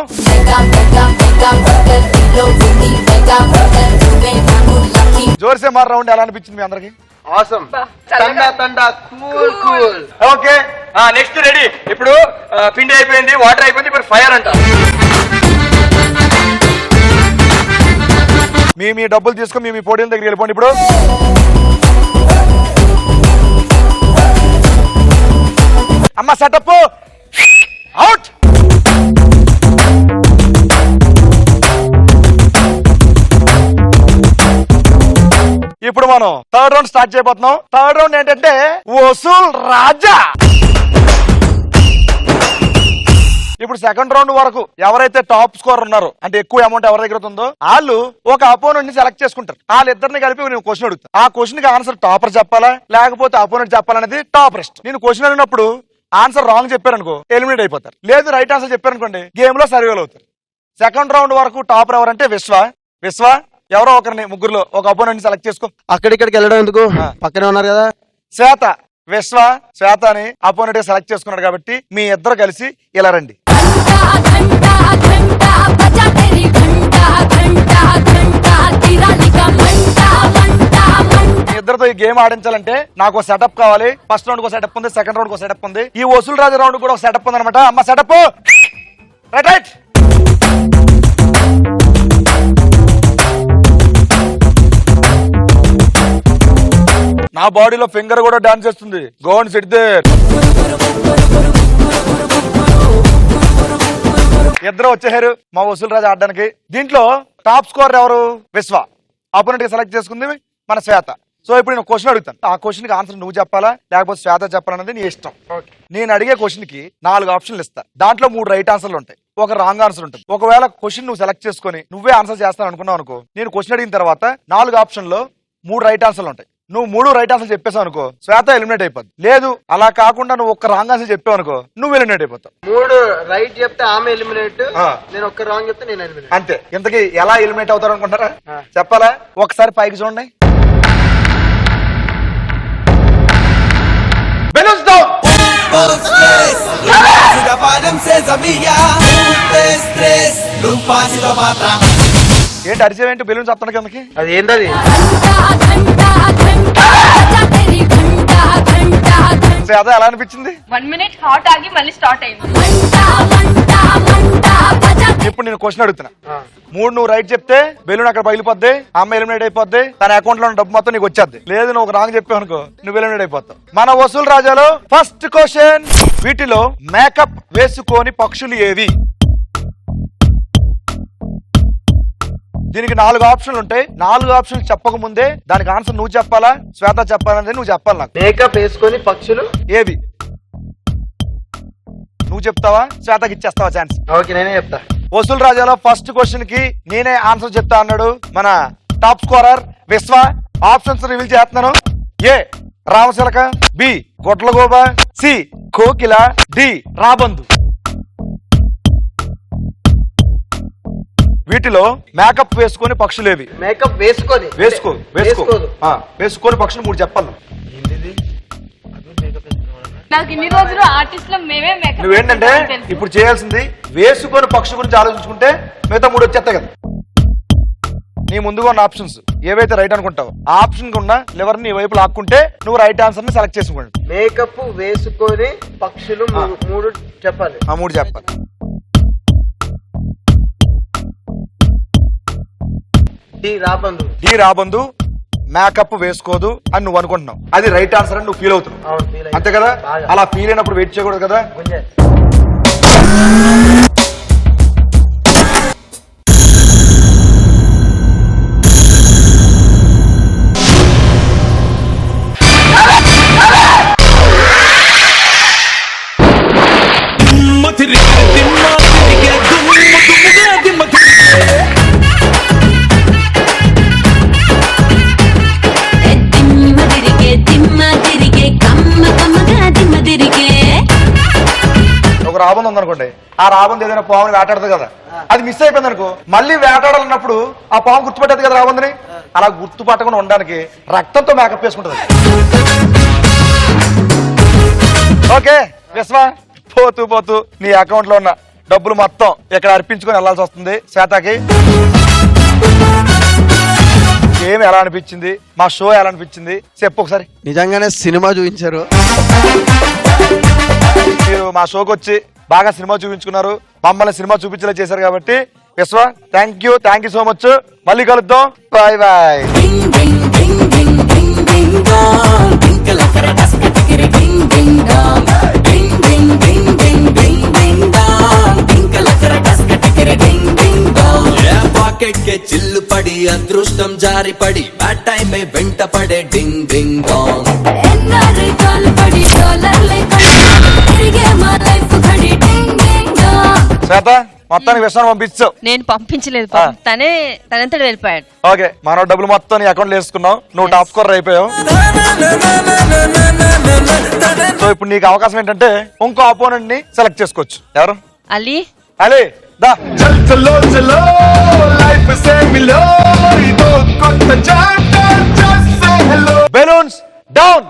జోర్సే మారు రౌండ్ ఎలా అనిపించింది మీ అందరికి? ఆసమ్. తండా తండా cool cool. Okay, next ready. ఇప్పుడు పిండి అయిపోయింది, వాటర్ అయిపోయింది, ఇప్పుడు ఫైర్ అంట. మీ డబ్బులు తీసుకొని మీ పోటీల దగ్గరికి వెళ్ళిపోండి. ఇప్పుడు అమ్మ సెటప్ అవుట్. ఇప్పుడు మనం 3rd రౌండ్ స్టార్ట్ చేయబోతున్నాం. 3rd రౌండ్ ఏంటంటే వసూల్ రాజా. ఇప్పుడు 2nd రౌండ్ వరకు ఎవరైతే టాప్ స్కోర్ ఉన్నారో, అంటే ఎక్కువ అమౌంట్ ఎవరి దగ్గర ఉందో వాళ్ళు ఒక అపోనెంట్ ని సెలెక్ట్ చేసుకుంటారు. వాళ్ళిద్దరిని కలిపి నేను క్వశ్చన్ అడుగుతా. ఆ క్వశ్చన్ కి ఆన్సర్ టాపర్ చెప్పాలా లేకపోతే అపోనెంట్ చెప్పాలనేది టాపరెస్ట్. నేను క్వశ్చన్ అడిగినప్పుడు ఆన్సర్ రాంగ్ చెప్పారనుకో ఎలిమినేట్ అయిపోతారు. లేదు రైట్ ఆన్సర్ చెప్పారనుకోండి గేమ్ లో సర్వేలు అవుతారు. 2nd రౌండ్ వరకు టాపర్ ఎవరంటే విశ్వ ఎవరో ఒకరిని ముగ్గురులో ఒక అపోనెంట్ సెలెక్ట్ చేసుకో. అక్కడిక్కడికి వెళ్ళడం ఎందుకు, పక్కనే ఉన్నారు కదా. శ్వేత అని అపోనెంట్ సెలెక్ట్ చేసుకున్నాడు కాబట్టి మీ ఇద్దరు కలిసి ఇలా రండి. అందరితో ఈ గేమ్ ఆడించాలంటే నాకు ఒక సెటప్ కావాలి. ఫస్ట్ రౌండ్ ఒక సెటప్ ఉంది, సెకండ్ రౌండ్ ఒక సెటప్ ఉంది, ఈ వసూలు రాజు రౌండ్ కూడా ఒక సెటప్ ఉంది అనమాట. అమ్మ సెటప్ రైట్ రైట్. నా బాడీలో ఫింగర్ కూడా డాన్స్ చేస్తుంది. Go and sit there. ఇద్దరు వచ్చేసారు మా వసూలు రాజు ఆడడానికి. దీంట్లో టాప్ స్కోర్ ఎవరు? విశ్వ. ఆపోనెంట్ గా సెలెక్ట్ చేసుకుంది మన శ్వేత. సో ఇప్పుడు నేను క్వశ్చన్ అడుగుతాను. ఆ క్వశ్చన్ కి ఆన్సర్ నువ్వు చెప్పాలా లేకపోతే శ్వేత చెప్పాలన్నది నీ ఇష్టం. నేను అడిగే క్వశ్చన్ కి 4 ఆప్షన్లు ఇస్తా. దాంట్లో 3 రైట్ ఆన్సర్లు ఉంటాయి, ఒక రాంగ్ ఆన్సర్ ఉంటుంది. ఒకవేళ క్వశ్చన్ నువ్వు సెలెక్ట్ చేసుకుని నువ్వే ఆన్సర్ చేస్తాను అనుకున్నావు అనుకో, నేను క్వశ్చన్ అడిగిన తర్వాత 4 ఆప్షన్లో 3 రైట్ ఆన్సర్లు ఉంటాయి. నువ్వు 3 రైట్ ఆన్సర్ చెప్పేసావు అనుకో, శ్వేత ఎలిమినేట్ అయిపోద్ది. లేదు అలా కాకుండా నువ్వు ఒక్క రాంగ్ ఆన్సర్ చెప్పావు అనుకో, నువ్వు ఎలిమినేట్ అయిపోతావు. 3 రైట్ చెప్తే ఆమె ఎలిమినేట్, నేను ఒక్క రాంగ్ చెప్తే నేను ఎలిమినేట్. అంతే. ఇంతకీ ఎలా ఎలిమినేట్ అవుతారు అనుకుంటారా? చెప్పాలా? ఒకసారి పైకి చూడండి. Balloons down. ఏంటి అరిచేవేంటి? బెలూన్స్ వస్తాను కిందకి. అది ఏంటది? శ్వేత ఎలా అనిపించింది? 1 minute హాట్ ఆగి మళ్ళీ స్టార్ట్ అయింది. ఇప్పుడు నేను క్వశ్చన్ అడుగుతున్నా. 3 నువ్వు రైట్ చెప్తే బెలూన్ అక్కడ పగిలిపోద్ది, అమ్మ ఎలిమినేట్ అయిపోద్ది, తన అకౌంట్ లో డబ్బు మొత్తం నీకు వచ్చేద్ది. లేదు నువ్వు ఒక రాంగ్ చెప్పావు అనుకో, నువ్వు ఎలిమినేట్ అయిపోతావు. మన వసూలు రాజాలో ఫస్ట్ క్వశ్చన్, వీటిలో మేకప్ వేసుకోని పక్షులు ఏవి? దీనికి 4 ఆప్షన్లు ఉంటాయి. 4 ఆప్షన్లు చెప్పక ముందే దానికి ఆన్సర్ నువ్వు చెప్పాలా శ్వేత చెప్పాలనేది నువ్వు చెప్పాలి. నాకు మేకప్ వేసుకొని పక్షులు ఏవి నువ్వు చెప్తావా శ్వేతకి ఇచ్చేస్తావా ఛాన్స్? ఓకే నేనే చెప్తా. వసూలు రాజాలో ఫస్ట్ క్వశ్చన్ కి నేనే ఆన్సర్ చెప్తా అన్నాడు మన టాప్ స్కోరర్ విశ్వ. ఆప్షన్స్ రివీల్ చేస్తున్నాను. ఏ రామశిలక, బి గొడ్లగోబ, సి కోకిల, డి రాబందు. వీటిలో మేకప్ వేసుకొని పక్షులేవి? మేకప్ వేసుకొని వేసుకొని పక్షులు 3 చెప్పాలి. నాకు ఇన్ని రోజులు ఆర్టిస్ట్ లో మేమే మేకప్. నువ్వేంటంటే ఇప్పుడు చేయాల్సింది వేసుకొని పక్షి గురించి ఆలోచించుకుంటే మిగతా 3 వచ్చేస్తాయి కదా. నీ ముందుగా ఉన్న ఆప్షన్స్ ఏవైతే రైట్ అనుకుంటావు ఆ ఆప్షన్ ఉన్న లివర్ నీ వైపు లాక్కుంటే నువ్వు రైట్ ఆన్సర్ ని సెలెక్ట్ చేసుకోండి. మేకప్ వేసుకొని పక్షులు 3 చెప్పాలి. 3 చెప్పాలి. డి రాబందు మేకప్ వేసుకోదు అని నువ్వు అనుకుంటున్నావు. అది రైట్ ఆన్సర్ అని నువ్వు ఫీల్ అవుతున్నావు అంతే కదా. అలా ఫీల్ అయినప్పుడు వెయిట్ చేయకూడదు కదా. ఒక రాబందు ఉందనుకోండి, ఆ రాబందు ఏదైనా పాముని వేటాడుతుంది కదా, అది మిస్ అయిపోయింది అనుకో, మళ్ళీ వేటాడాలన్నప్పుడు ఆ పాము గుర్తుపట్టేది కదా రాబందుని. అలా గుర్తుపట్టకుండా ఉండడానికి రక్తంతో మేకప్ వేసుకుంటుంది. ఓకే విశ్వ, పోతూ నీ అకౌంట్ లో ఉన్న డబ్బులు మొత్తం ఇక్కడ అర్పించుకొని వెళ్లాల్సి వస్తుంది. శ్వేతకి గేమ్ ఎలా అనిపించింది, మా షో ఎలా అనిపించింది చెప్పు ఒకసారి. నిజంగానే సినిమా చూపించారు. మీరు మా షోకి వచ్చి బాగా సినిమా చూపించుకున్నారు, మమ్మల్ని సినిమా చూపించేలా చేశారు కాబట్టి విశ్వ థ్యాంక్ యూ సో మచ్. మళ్ళీ కలుద్దాం. Bye bye. చిల్లు పడి అదృష్టం జారి పడి బ్యాడ్ టైం వెంట పడే డింగ్ డింగ్ డాంగ్. శ్వేత మొత్తానికి విశ్వాన్ని పంపించావు. నేను పంపించలేదు, తనంతటి వెళ్ళిపోయాడు. ఓకే మన డబ్బులు మొత్తం నీ అకౌంట్ లో వేసుకున్నావు, నువ్వు టాప్ స్కోర్ అయిపోయావు. సో ఇప్పుడు నీకు అవకాశం ఏంటంటే ఇంకో అపోనెంట్ ని సెలెక్ట్ చేసుకోవచ్చు. ఎవరు? అలీ. అలీ దా. Balloons down.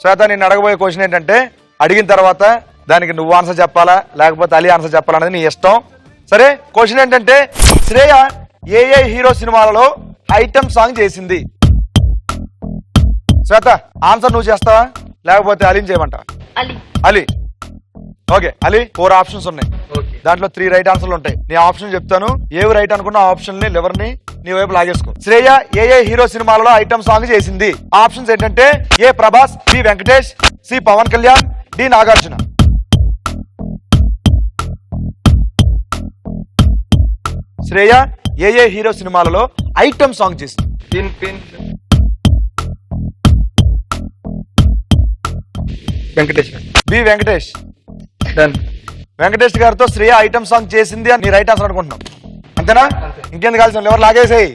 శ్వేత నేను అడగబోయే క్వశ్చన్ ఏంటంటే, అడిగిన తర్వాత దానికి నువ్వు ఆన్సర్ చెప్పాలా లేకపోతే అలీ ఆన్సర్ చెప్పాలా అనేది నీ ఇష్టం. సరే క్వశ్చన్ ఏంటంటే శ్రేయ ఏ హీరో సినిమాలలో ఐటమ్ సాంగ్ చేసింది? శ్వేత ఆన్సర్ నువ్వు చేస్తావా లేకపోతే అలీని చేయమంటావా? అలీ. ఓకే అలీ, 4 ఆప్షన్స్ ఉన్నాయి, దాంట్లో 3 రైట్ ఆన్సర్లు ఉంటాయి. నీ ఆప్షన్ చెప్తాను, ఏవి రైట్ అనుకున్న ఆప్షన్ ని లివర్ ని నీ వైపు లాగేసుకో. శ్రేయ ఏ హీరో సినిమాలలో ఐటమ్ సాంగ్ చేసింది? ఆప్షన్స్ ఏంటంటే A Prabhas, B Venkatesh, C Pawan Kalyan, D Nagarjuna. Shreya ఏ హీరో సినిమాలలో ఐటమ్ సాంగ్ చేసింది? వెంకటేష్. బి వెంకటేష్. వెంకటేష్ గారితో శ్రేయ ఐటమ్ సాంగ్ చేసింది అని నీ రైట్ ఆన్సర్ అనుకుంటున్నాం, అంతేనా? ఇంకెందుకు కాల్సిన ఎవరు లాగేసాయి.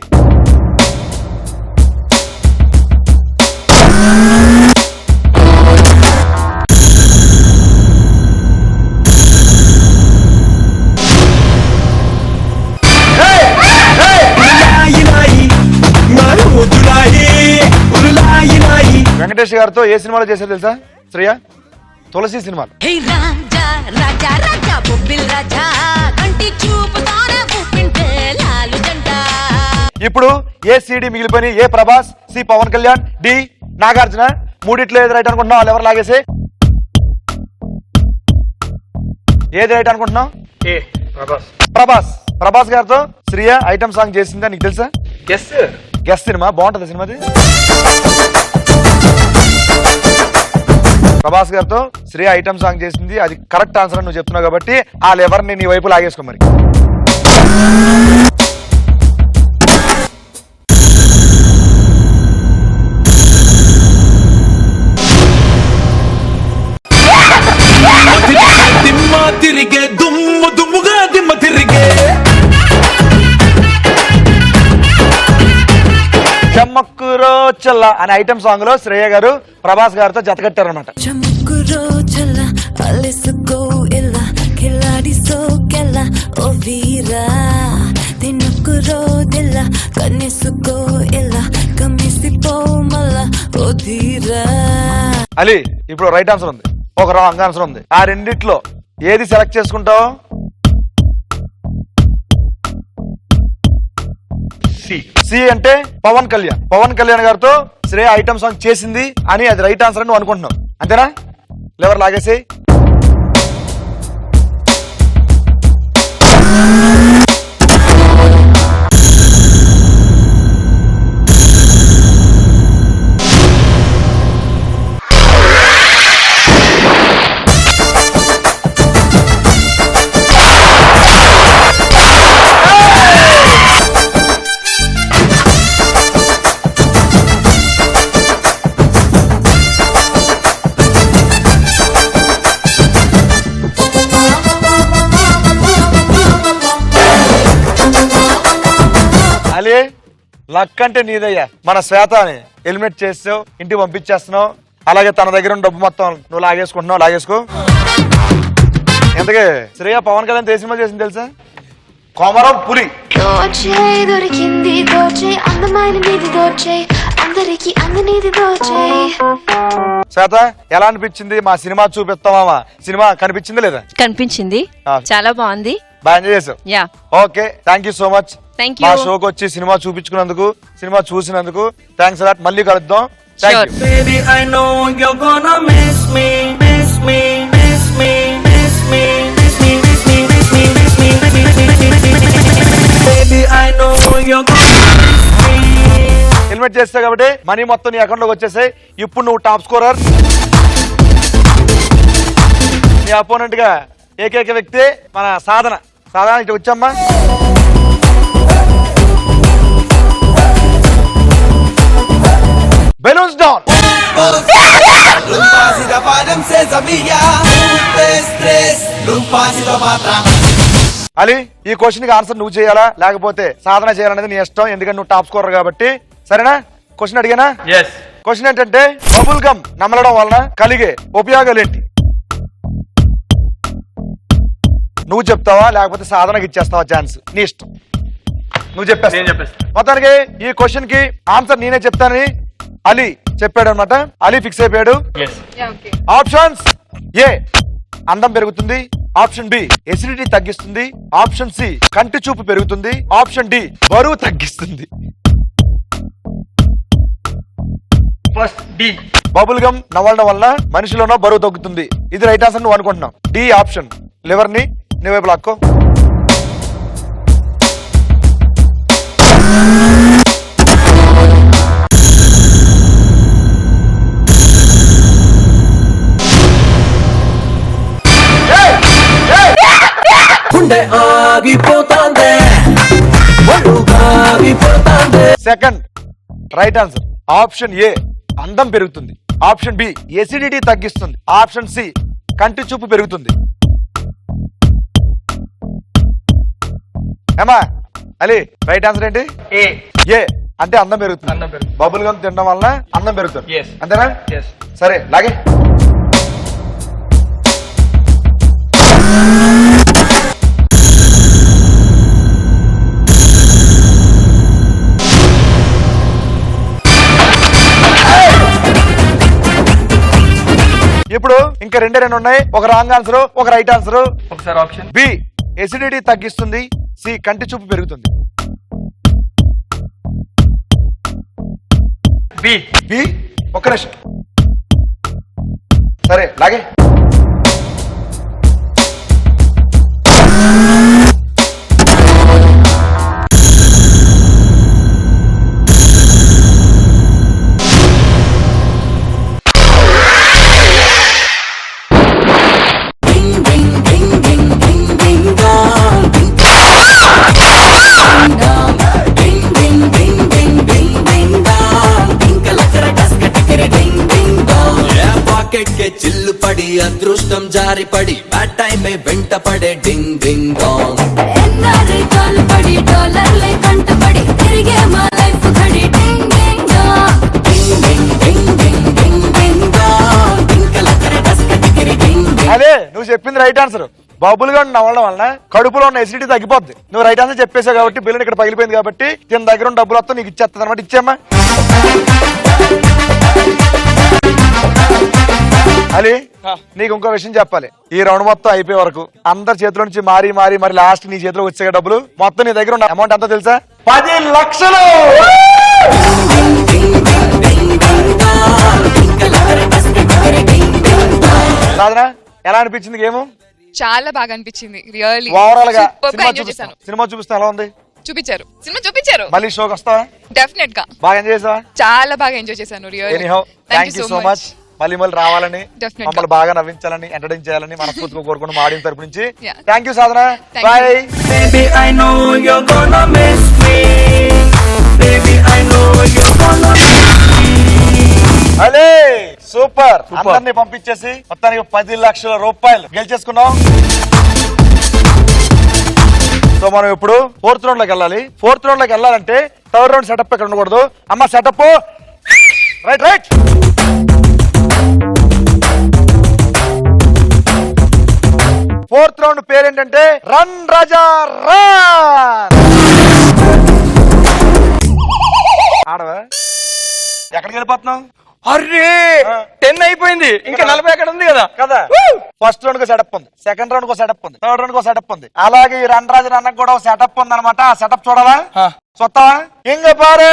వెంకటేష్ గారితో ఏ సినిమాలో చేశారు తెలుసా శ్రేయ? తులసి సినిమాలో. ఇప్పుడు ఏ సిడి మిగిలిపోయి ఏ ప్రభాస్, సి పవన్ కళ్యాణ్, డి నాగార్జున. మూడిట్లో ఏది రైట్ అనుకుంటున్నావు? వాళ్ళు ఎవరు లాగేసి ఏది రైట్ అనుకుంటున్నావు? ప్రభాస్. ప్రభాస్ గారితో శ్రేయ ఐటమ్ సాంగ్ చేసిందా నీకు తెలుసా? గెస్ సినిమా బాగుంటది సినిమాది. ప్రభాస్ గారితో శ్రేయ ఐటమ్ సాంగ్ చేసింది, అది కరెక్ట్ ఆన్సర్ నువ్వు చెప్తున్నావు కాబట్టి ఆ లెవర్ని నీ వైపు లాగేసుకో మరి. తిరిగే దుమ్ము దుమ్ముగా దిమ్మ తిరిగే చమ్మక్కురో చల్ల అనే ఐటమ్ సాంగ్ లో శ్రేయ గారు ప్రభాస్ గారితో జతకట్టారు అనమాట. అలీ ఇప్పుడు రైట్ ఆన్సర్ ఉంది, ఒక రాంగ్ ఆన్సర్ ఉంది. ఆ రెండిట్లో ఏది సెలెక్ట్ చేసుకుంటావు? సి అంటే పవన్ కళ్యాణ్. పవన్ కళ్యాణ్ గారితో శ్రేయ ఐటమ్ సాంగ్ చేసింది అని అది రైట్ ఆన్సర్ అని నువ్వు అనుకుంటున్నావు, అంతేనా? లెవర్ లాగేసి. అలీ లక్ అంటే నీదయ్యా. మన శ్వేతని ఎలిమినేట్ చేస్తావు, ఇంటికి పంపించేస్తున్నావు, అలాగే తన దగ్గర ఉన్న డబ్బు మొత్తం నువ్వు లాగేసుకుంటున్నావు. లాగేసుకో. ఎందుకే శ్రేయ పవన్ కళ్యాణ్ ఏ సినిమా చేసింది తెలుసా? కోమరం పులి. శ్వేత ఎలా అనిపించింది? మా సినిమా చూపిస్తామా? సినిమా కనిపించింది లేదా? కనిపించింది, చాలా బాగుంది, బాగా ఎంజాయ్ చేసావు. Yeah okay, thank you so much. Thank మా యూ. షోకి వచ్చి సినిమా చూపించుకున్నందుకు, సినిమా చూసినందుకు థ్యాంక్స్ అలాట్. మళ్ళీ కలుద్దాం. Thank you. Baby, I know you're gonna miss me, miss me, miss me, miss me, miss me, miss me, miss me, miss me, miss me. Baby, I know you're gonna miss me. Helmet చేస్తావు కాబట్టి money మొత్తం నీ account లోకి వచ్చేసాయి. ఇప్పుడు నువ్వు top scorer. నీ opponent గా ఏకైక వ్యక్తి మన సాధన. సాధన ఇటు వచ్చమ్మా. Balloons down. అలీ ఈ క్వశ్చన్ కి ఆన్సర్ నువ్వు చేయాలా లేకపోతే సాధన చేయాలనేది నీ ఇష్టం, ఎందుకంటే నువ్వు టాప్ స్కోరర్ కాబట్టి. సరేనా? క్వశ్చన్ అడిగానా? క్వశ్చన్ ఏంటంటే బబుల్ గమ్ నమలడం వలన కలిగే ఉపయోగాలు ఏంటి? నువ్వు చెప్తావా లేకపోతే సాధనకి ఇచ్చేస్తావా? ఛాన్స్ నీ ఇష్టం, నువ్వు చెప్పేస్తా. మొత్తానికి ఈ క్వశ్చన్ కి ఆన్సర్ నేనే చెప్తానని అలీ చెప్పాడు అనమాట. అలీ ఫిక్స్ అయిపోయాడు. ఆప్షన్స్: ఏ అందం పెరుగుతుంది, ఆప్షన్ బి ఎసిడిటీ తగ్గిస్తుంది, ఆప్షన్ సి కంటి చూపు పెరుగుతుంది, ఆప్షన్ డి బరువు తగ్గిస్తుంది. First D. బబుల్ గమ్ నవ్వడం వల్ల మనిషిలోనో బరువు తగ్గుతుంది. ఇది రైట్ ఆన్సర్ నువ్వు అనుకుంటున్నావు. D option. లివర్ ని నీ వైపు లాక్కో. గుండె ఆగిపోతాందే ఆగిపోతాందే. Second right answer option A అందం పెరుగుతుంది, ఆప్షన్ బి ఎసిడిటీ తగ్గిస్తుంది, ఆప్షన్ సి కంటి చూపు పెరుగుతుంది. ఏమా అలీ రైట్ ఆన్సర్ ఏంటి? ఏ. ఏ అంటే అందం పెరుగుతుంది. అందం పెరుగుతుంది. బబుల్ గమ్ తినడం వల్ల అందం పెరుగుతుంది. Yes. అంతేనా? Yes. సరే లాగే. ఇప్పుడు ఇంకా రెండు ఉన్నాయి. ఒక రాంగ్ ఆన్సర్, ఒక రైట్ ఆన్సర్. ఒకసారి ఆప్షన్. బి ఎసిడిటీ తగ్గిస్తుంది, సి కంటి చూపు పెరుగుతుంది. బి. బి ఒక నిమిషం. సరే లాగే. చిల్లు పడి అదృష్టం జారి పడి బ్యాడ్ టైం వెంట పడే డింగ్ డింగ్ డాంగ్. పడి డాలర్లే కంటపడి తిరిగే మా లైఫ్ ఘడి డింగ్ డింగ్ డాంగ్. అదే నువ్వు చెప్పింది రైట్ ఆన్సర్. బబుల్ గా నవ్వడం వలన కడుపులో ఉన్న ఎసిడిటీ తగ్గిపోద్ది. నువ్వు రైట్ ఆన్సర్ చెప్పేసావు కాబట్టి బిల్లు ఇక్కడ పగిలిపోయింది కాబట్టి దీని దగ్గర ఉన్న డబ్బులు వస్తా నీకు ఇచ్చేస్తుంది అనమాట. ఇచ్చామా అలీ? నీకు ఇంకో విషయం చెప్పాలి. ఈ రౌండ్ మొత్తం అయిపోయే వరకు అందరి చేతిలో నుంచి మారి మారి మరి లాస్ట్ నీ చేతిలో వచ్చే డబ్బులు మొత్తం నీ దగ్గర ఉన్న అమౌంట్ ఎంత తెలుసా? 10 లక్షలు. సాధన ఎలా అనిపించింది గేమ్? చాలా బాగా అనిపించింది. రియల్లీ ఓవరాల్ గా సూపర్ ఎంజాయ్ చేశాను. సినిమా చూపిస్తే ఎలా ఉంది? చూపించారు, సినిమా చూపించారు. మళ్ళీ షోకి వస్తావా? డెఫినెట్ గా. బాగా ఎంజాయ్ చేసావా? చాలా బాగా ఎంజాయ్ చేశాను. Really anyhow thank you so much. మళ్ళీ రావాలని, Definitely. మమ్మల్ని బాగా నవ్వించాలని, ఎంటర్టైన్ చేయాలని మనస్ఫూర్తిగా కోరుకుని మా ఆడియన్స్ తరపు నుంచి Yeah. Thank you Sadhana. Thank bye. Baby, I know you're gonna miss me. Baby, I know you're gonna miss me. అలే సూపర్. అందరినీ పంపించేసి మొత్తానికి 10 లక్షల రూపాయలు గెలిచేసుకున్నాం. సో మనం ఇప్పుడు 4th రౌండ్ లోకి వెళ్ళాలి. 4th రౌండ్ లోకి వెళ్ళాలంటే 3rd రౌండ్ సెటప్ ఇక్కడ ఉండకూడదు. అమ్మ setup right right. 4th round పేరేంటంటే రన్ రాజా రన్. ఆడవా? ఎక్కడికి వెళ్ళిపోతున్నావు? అరే 10 అయిపోయింది, ఇంకా 40 ఎక్కడ ఉంది కదా కదా. ఫస్ట్ రౌండ్ కు సెటప్ ఉంది, సెకండ్ రౌండ్ కు సెటప్ ఉంది, థర్డ్ రౌండ్ కు సెటప్ ఉంది. అలాగే ఈ రన్ రాజు రన్నకు కూడా సెటప్ ఉంది అనమాట. ఆ సెటప్ చూడాలా? చూస్తావా? ఇంక పారు.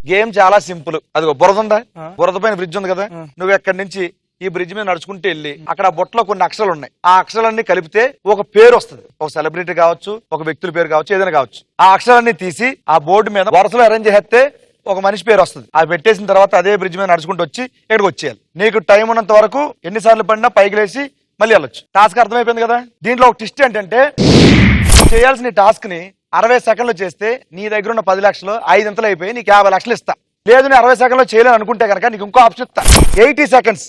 గేమ్ చాలా సింపుల్. అది బురద ఉందా? బురద పైన బ్రిడ్జ్ ఉంది కదా. నువ్వు ఎక్కడి నుంచి ఈ బ్రిడ్జ్ మీద నడుచుకుంటూ వెళ్ళి అక్కడ బొట్టలో కొన్ని అక్షరాలు ఉన్నాయి. ఆ అక్షరాలన్నీ కలిపితే ఒక పేరు వస్తుంది. ఒక సెలబ్రిటీ కావచ్చు, ఒక వ్యక్తుల పేరు కావచ్చు, ఏదైనా కావచ్చు. ఆ అక్షరాలన్నీ తీసి ఆ బోర్డు మీద వరుసలో అరేంజ్ చేస్తే ఒక మనిషి పేరు వస్తుంది. అది పెట్టేసిన తర్వాత అదే బ్రిడ్జ్ మీద నడుచుకుంటూ వచ్చి ఇక్కడికి వచ్చేయాలి. నీకు టైం ఉన్నంత వరకు ఎన్నిసార్లు పడినా పైకి లేచి మళ్ళీ వెళ్ళొచ్చు. టాస్క్ అర్థమైపోయింది కదా. దీంట్లో ఒక ట్విస్ట్ ఏంటంటే చేయాల్సిన టాస్క్ ని 60 సెకండ్లు చేస్తే నీ దగ్గర ఉన్న 10 లక్షలు 5 అంతలు అయిపోయి నీకు 50 లక్షలు ఇస్తా. లేదు నేను 60 సెకండ్లో చేయలేను అనుకుంటే కనుక నీకు ఇంకో ఆప్షన్ ఇస్తా. 80 సెకండ్స్.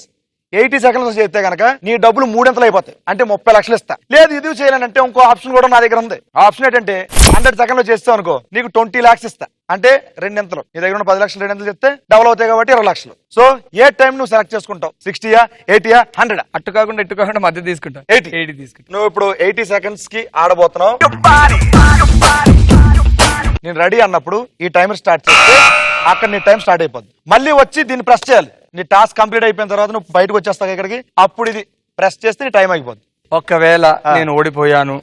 80 సెకండ్స్ చేస్తే కనుక నీ డబ్బులు 300 అయిపోతాయి, అంటే 30 లక్షలు ఇస్తా. లేదు ఇది చేయాలంటే ఇంకో ఆప్షన్ కూడా నా దగ్గర ఉంది. ఆప్షన్ ఏంటంటే 100 సెకండ్లో చేస్తావు అనుకో, నీకు 20 lakhs ఇస్తా, అంటే 2 ఇంతలు. నీ దగ్గర ఉన్న 10 లక్షలు 2 ఇంతలు చెప్తే డబుల్ అవుతాయి కాబట్టి 20 లక్షలు. సో ఏ టైం నువ్వు సెలెక్ట్ చేసుకుంటావు? 60యా, 80యా, 100? అట్టు కాకుండా ఇట్టు కాకుండా మధ్య తీసుకుంటా. 80 తీసుకుంటా. నువ్వు ఇప్పుడు 80 సెకండ్స్ కి ఆడబోతున్నావు. నేను రెడీ అన్నప్పుడు ఈ టైమర్ స్టార్ట్ చేస్తే అక్కడ నీ టైం స్టార్ట్ అయిపోద్ది. మళ్ళీ వచ్చి దీన్ని ప్రెస్ చేయాలి. నీ టాస్క్ కంప్లీట్ అయిపోయిన తర్వాత నువ్వు బయటకు వచ్చేస్తావు ఇక్కడికి, అప్పుడు ఇది ప్రెస్ చేస్తే నీ టైం అయిపోద్ది. ఒకవేళ నేను ఓడిపోయాను,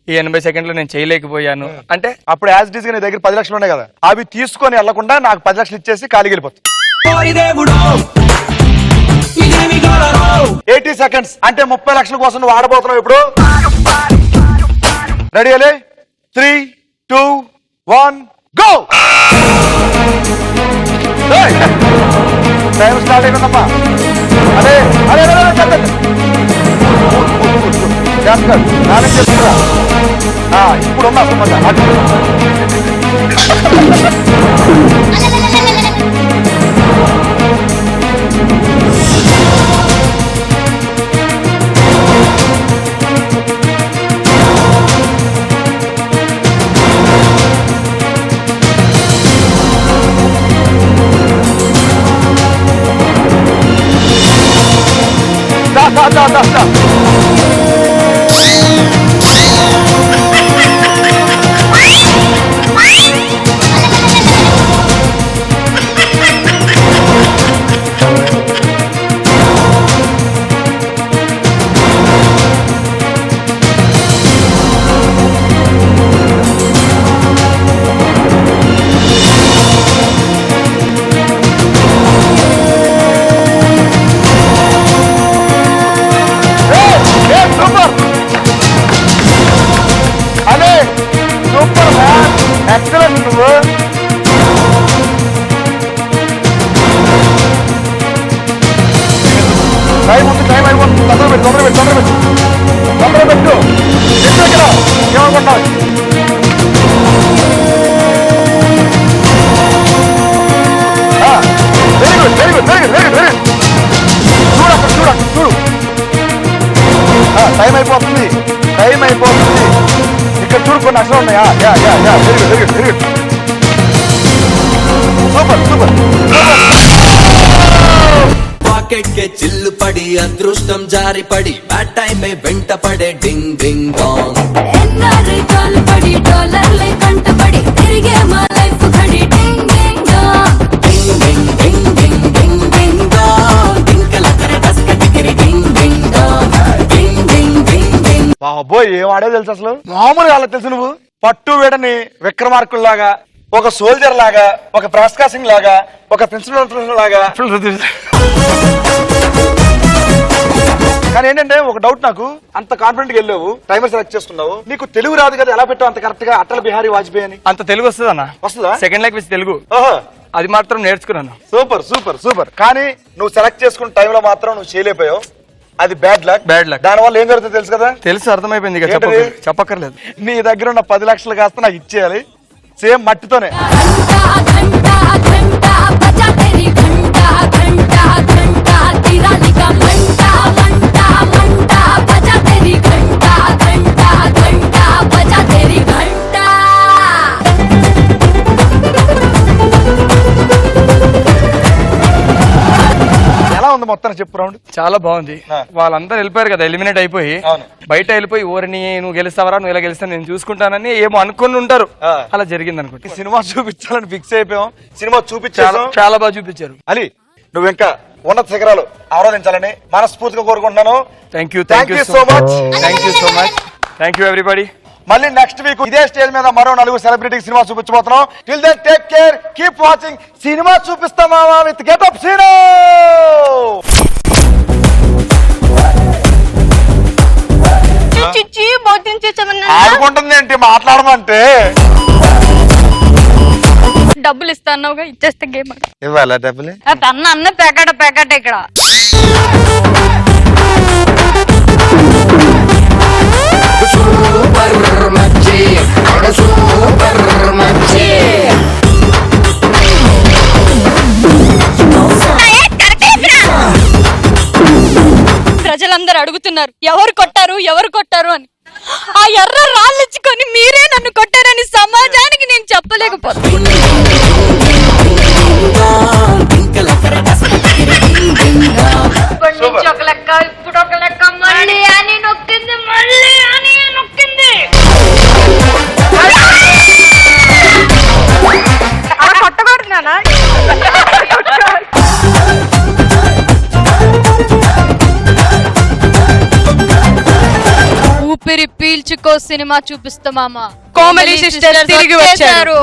ఈ 80 సెకండ్లు నేను చేయలేకపోయాను అంటే అప్పుడు యాజ్ ఇట్ ఈస్ గా నీ దగ్గర 10 లక్షలు ఉన్నాయి కదా, అవి తీసుకొని వెళ్లకుండా నాకు 10 లక్షలు ఇచ్చేసి ఖాళీకి వెళ్ళిపోతుంది. 80 సెకండ్స్ అంటే 30 లక్షల కోసం నువ్వు ఆడబోతున్నావు ఇప్పుడు. రెడీ అలే? 3, 2, 1 గో. టైం స్టార్ట్ అయిపోయిందమ్మా. అదే అదే చెప్పండి చేస్తాడు నానే చేస్తున్నా. ఇప్పుడు ఉన్నా ఎక్సలెంట్. నువ్వు టైం ఉంది, టైం అయిపోతుంది. తొందర పెట్టు తొందర పెట్టు తొందర పెట్టు తొందర పెట్టు. ఏమనుకుంటున్నావు? Very good very good very good very good very good. చూడు అక్కడ చూడు అక్కడ చూడు. టైం అయిపోతుంది టైం అయిపోతుంది. ఇక్కడ చూడు కొన్ని అక్షరాలు ఉన్నాయా? Yeah yeah yeah very good very good very good. Super super. Pocket కే చిల్లు పడి అదృష్టం జారి పడి బ్యాడ్ టైం వెంట పడే డింగ్ డింగ్ డాంగ్. పడి డాలర్లే కంటపడి తిరిగే మా లైఫ్ ఘడి డింగ్ డింగ్ డాంగ్. డింగ్ డింగ్ డింగ్ డింగ్ డింగ్ డింగ్ డాంగ్. డింకల కరే డస్క టికిరి డింగ్ డింగ్ డాంగ్. డింగ్ డింగ్ డింగ్ డింగ్. బాబోయ్ ఏం ఆడే తెలుసు అసలు మామూలుగా వాళ్ళకి తెలుసు. నువ్వు పట్టు వేడని విక్రమార్కుల్లాగా, ఒక సోల్జర్ లాగా, ఒక ప్రస్కా సింగ్ లాగా, ఒక ప్రిన్సిపల్ లాగా. కానీ ఏంటంటే ఒక డౌట్ నాకు, అంత కాన్ఫిడెంట్ గా వెళ్ళావు, టైమర్ సెలెక్ట్ చేసుకున్నావు, నీకు తెలుగు రాదు కదా, ఎలా పెట్టావు అంత కరెక్ట్ గా అటల్ బిహారీ వాజ్పేయి అని? అంత తెలుగు వస్తుంది అన్న? వస్తుందా? సెకండ్ లాంగ్వేజ్ తెలుగు, అది మాత్రం నేర్చుకున్నాను. Super super super. కానీ నువ్వు సెలెక్ట్ చేసుకున్న టైంలో మాత్రం నువ్వు చేయలేకపోయావు, అది బ్యాడ్ లక్. Bad luck. దాని వల్ల ఏం జరుగుతుంది తెలుసు కదా? తెలుసు, అర్థమైపోయింది. చెప్పక్కర్లేదు. నీ దగ్గర ఉన్న 10 లక్షలు కాస్త నాకు ఇచ్చేయాలి, సేమ్ మట్టితోనే. ఎలా ఉంది మొత్తం చెప్పు రౌండ్? చాలా బాగుంది. వాళ్ళందరూ వెళ్ళిపోయారు కదా, ఎలిమినేట్ అయిపోయి బయట వెళ్ళిపోయి, ఓరిని నువ్వు గెలుస్తావరా, నువ్వు ఇలా గెలుస్తా, నేను చూసుకుంటానని ఏమో అనుకుని ఉంటారు. అలా జరిగింది అనుకుంటా. సినిమా చూపించాలని ఫిక్స్ అయిపోయాం, సినిమా చూపించారు, చాలా బాగా చూపించారు. అలీ నువ్వు ఇంకా ఉన్నత శిఖరాలు ఆరాధించాలని మనస్ఫూర్తిగా కోరుకుంటున్నాను. Thank you so much. Thank you so much. Thank you everybody. మళ్ళీ నెక్స్ట్ వీక్ ఇదే స్టేజ్ మీద మరో 4 సెలబ్రిటీ సినిమా చూపించబోతున్నాం. Till then take care, keep watching. Cinema చూపిస్తామా విత్ గెటప్ సీనో. ఆడుకుంటుంది ఏంటి మాట్లాడమంటే? డబ్బులు ఇస్తాన్నావుగా, ఇచ్చేస్తే గేమ్ ఇవ్వాలా డబ్బులు? అన్న ప్యాకెట్ ఇక్కడ. సూపర్ మచ్చి సూపర్ మచ్చి ప్రజలందరూ అడుగుతున్నారు ఎవరు కొట్టారు అని. ఆ ఎర్ర రాళ్ళిచ్చుకొని మీరే నన్ను కొట్టారని సమాజానికి నేను చెప్పలేకపోతున్నా. ఒక లెక్క ఇప్పుడు ఒక లెక్క మళ్ళీ అని నొక్కింది అలా కొట్టకూడదునా? ఊపిరి పీల్చుకో సినిమా చూపిస్తామా. కోమలి సిస్టర్స్ తిరిగి వచ్చారు.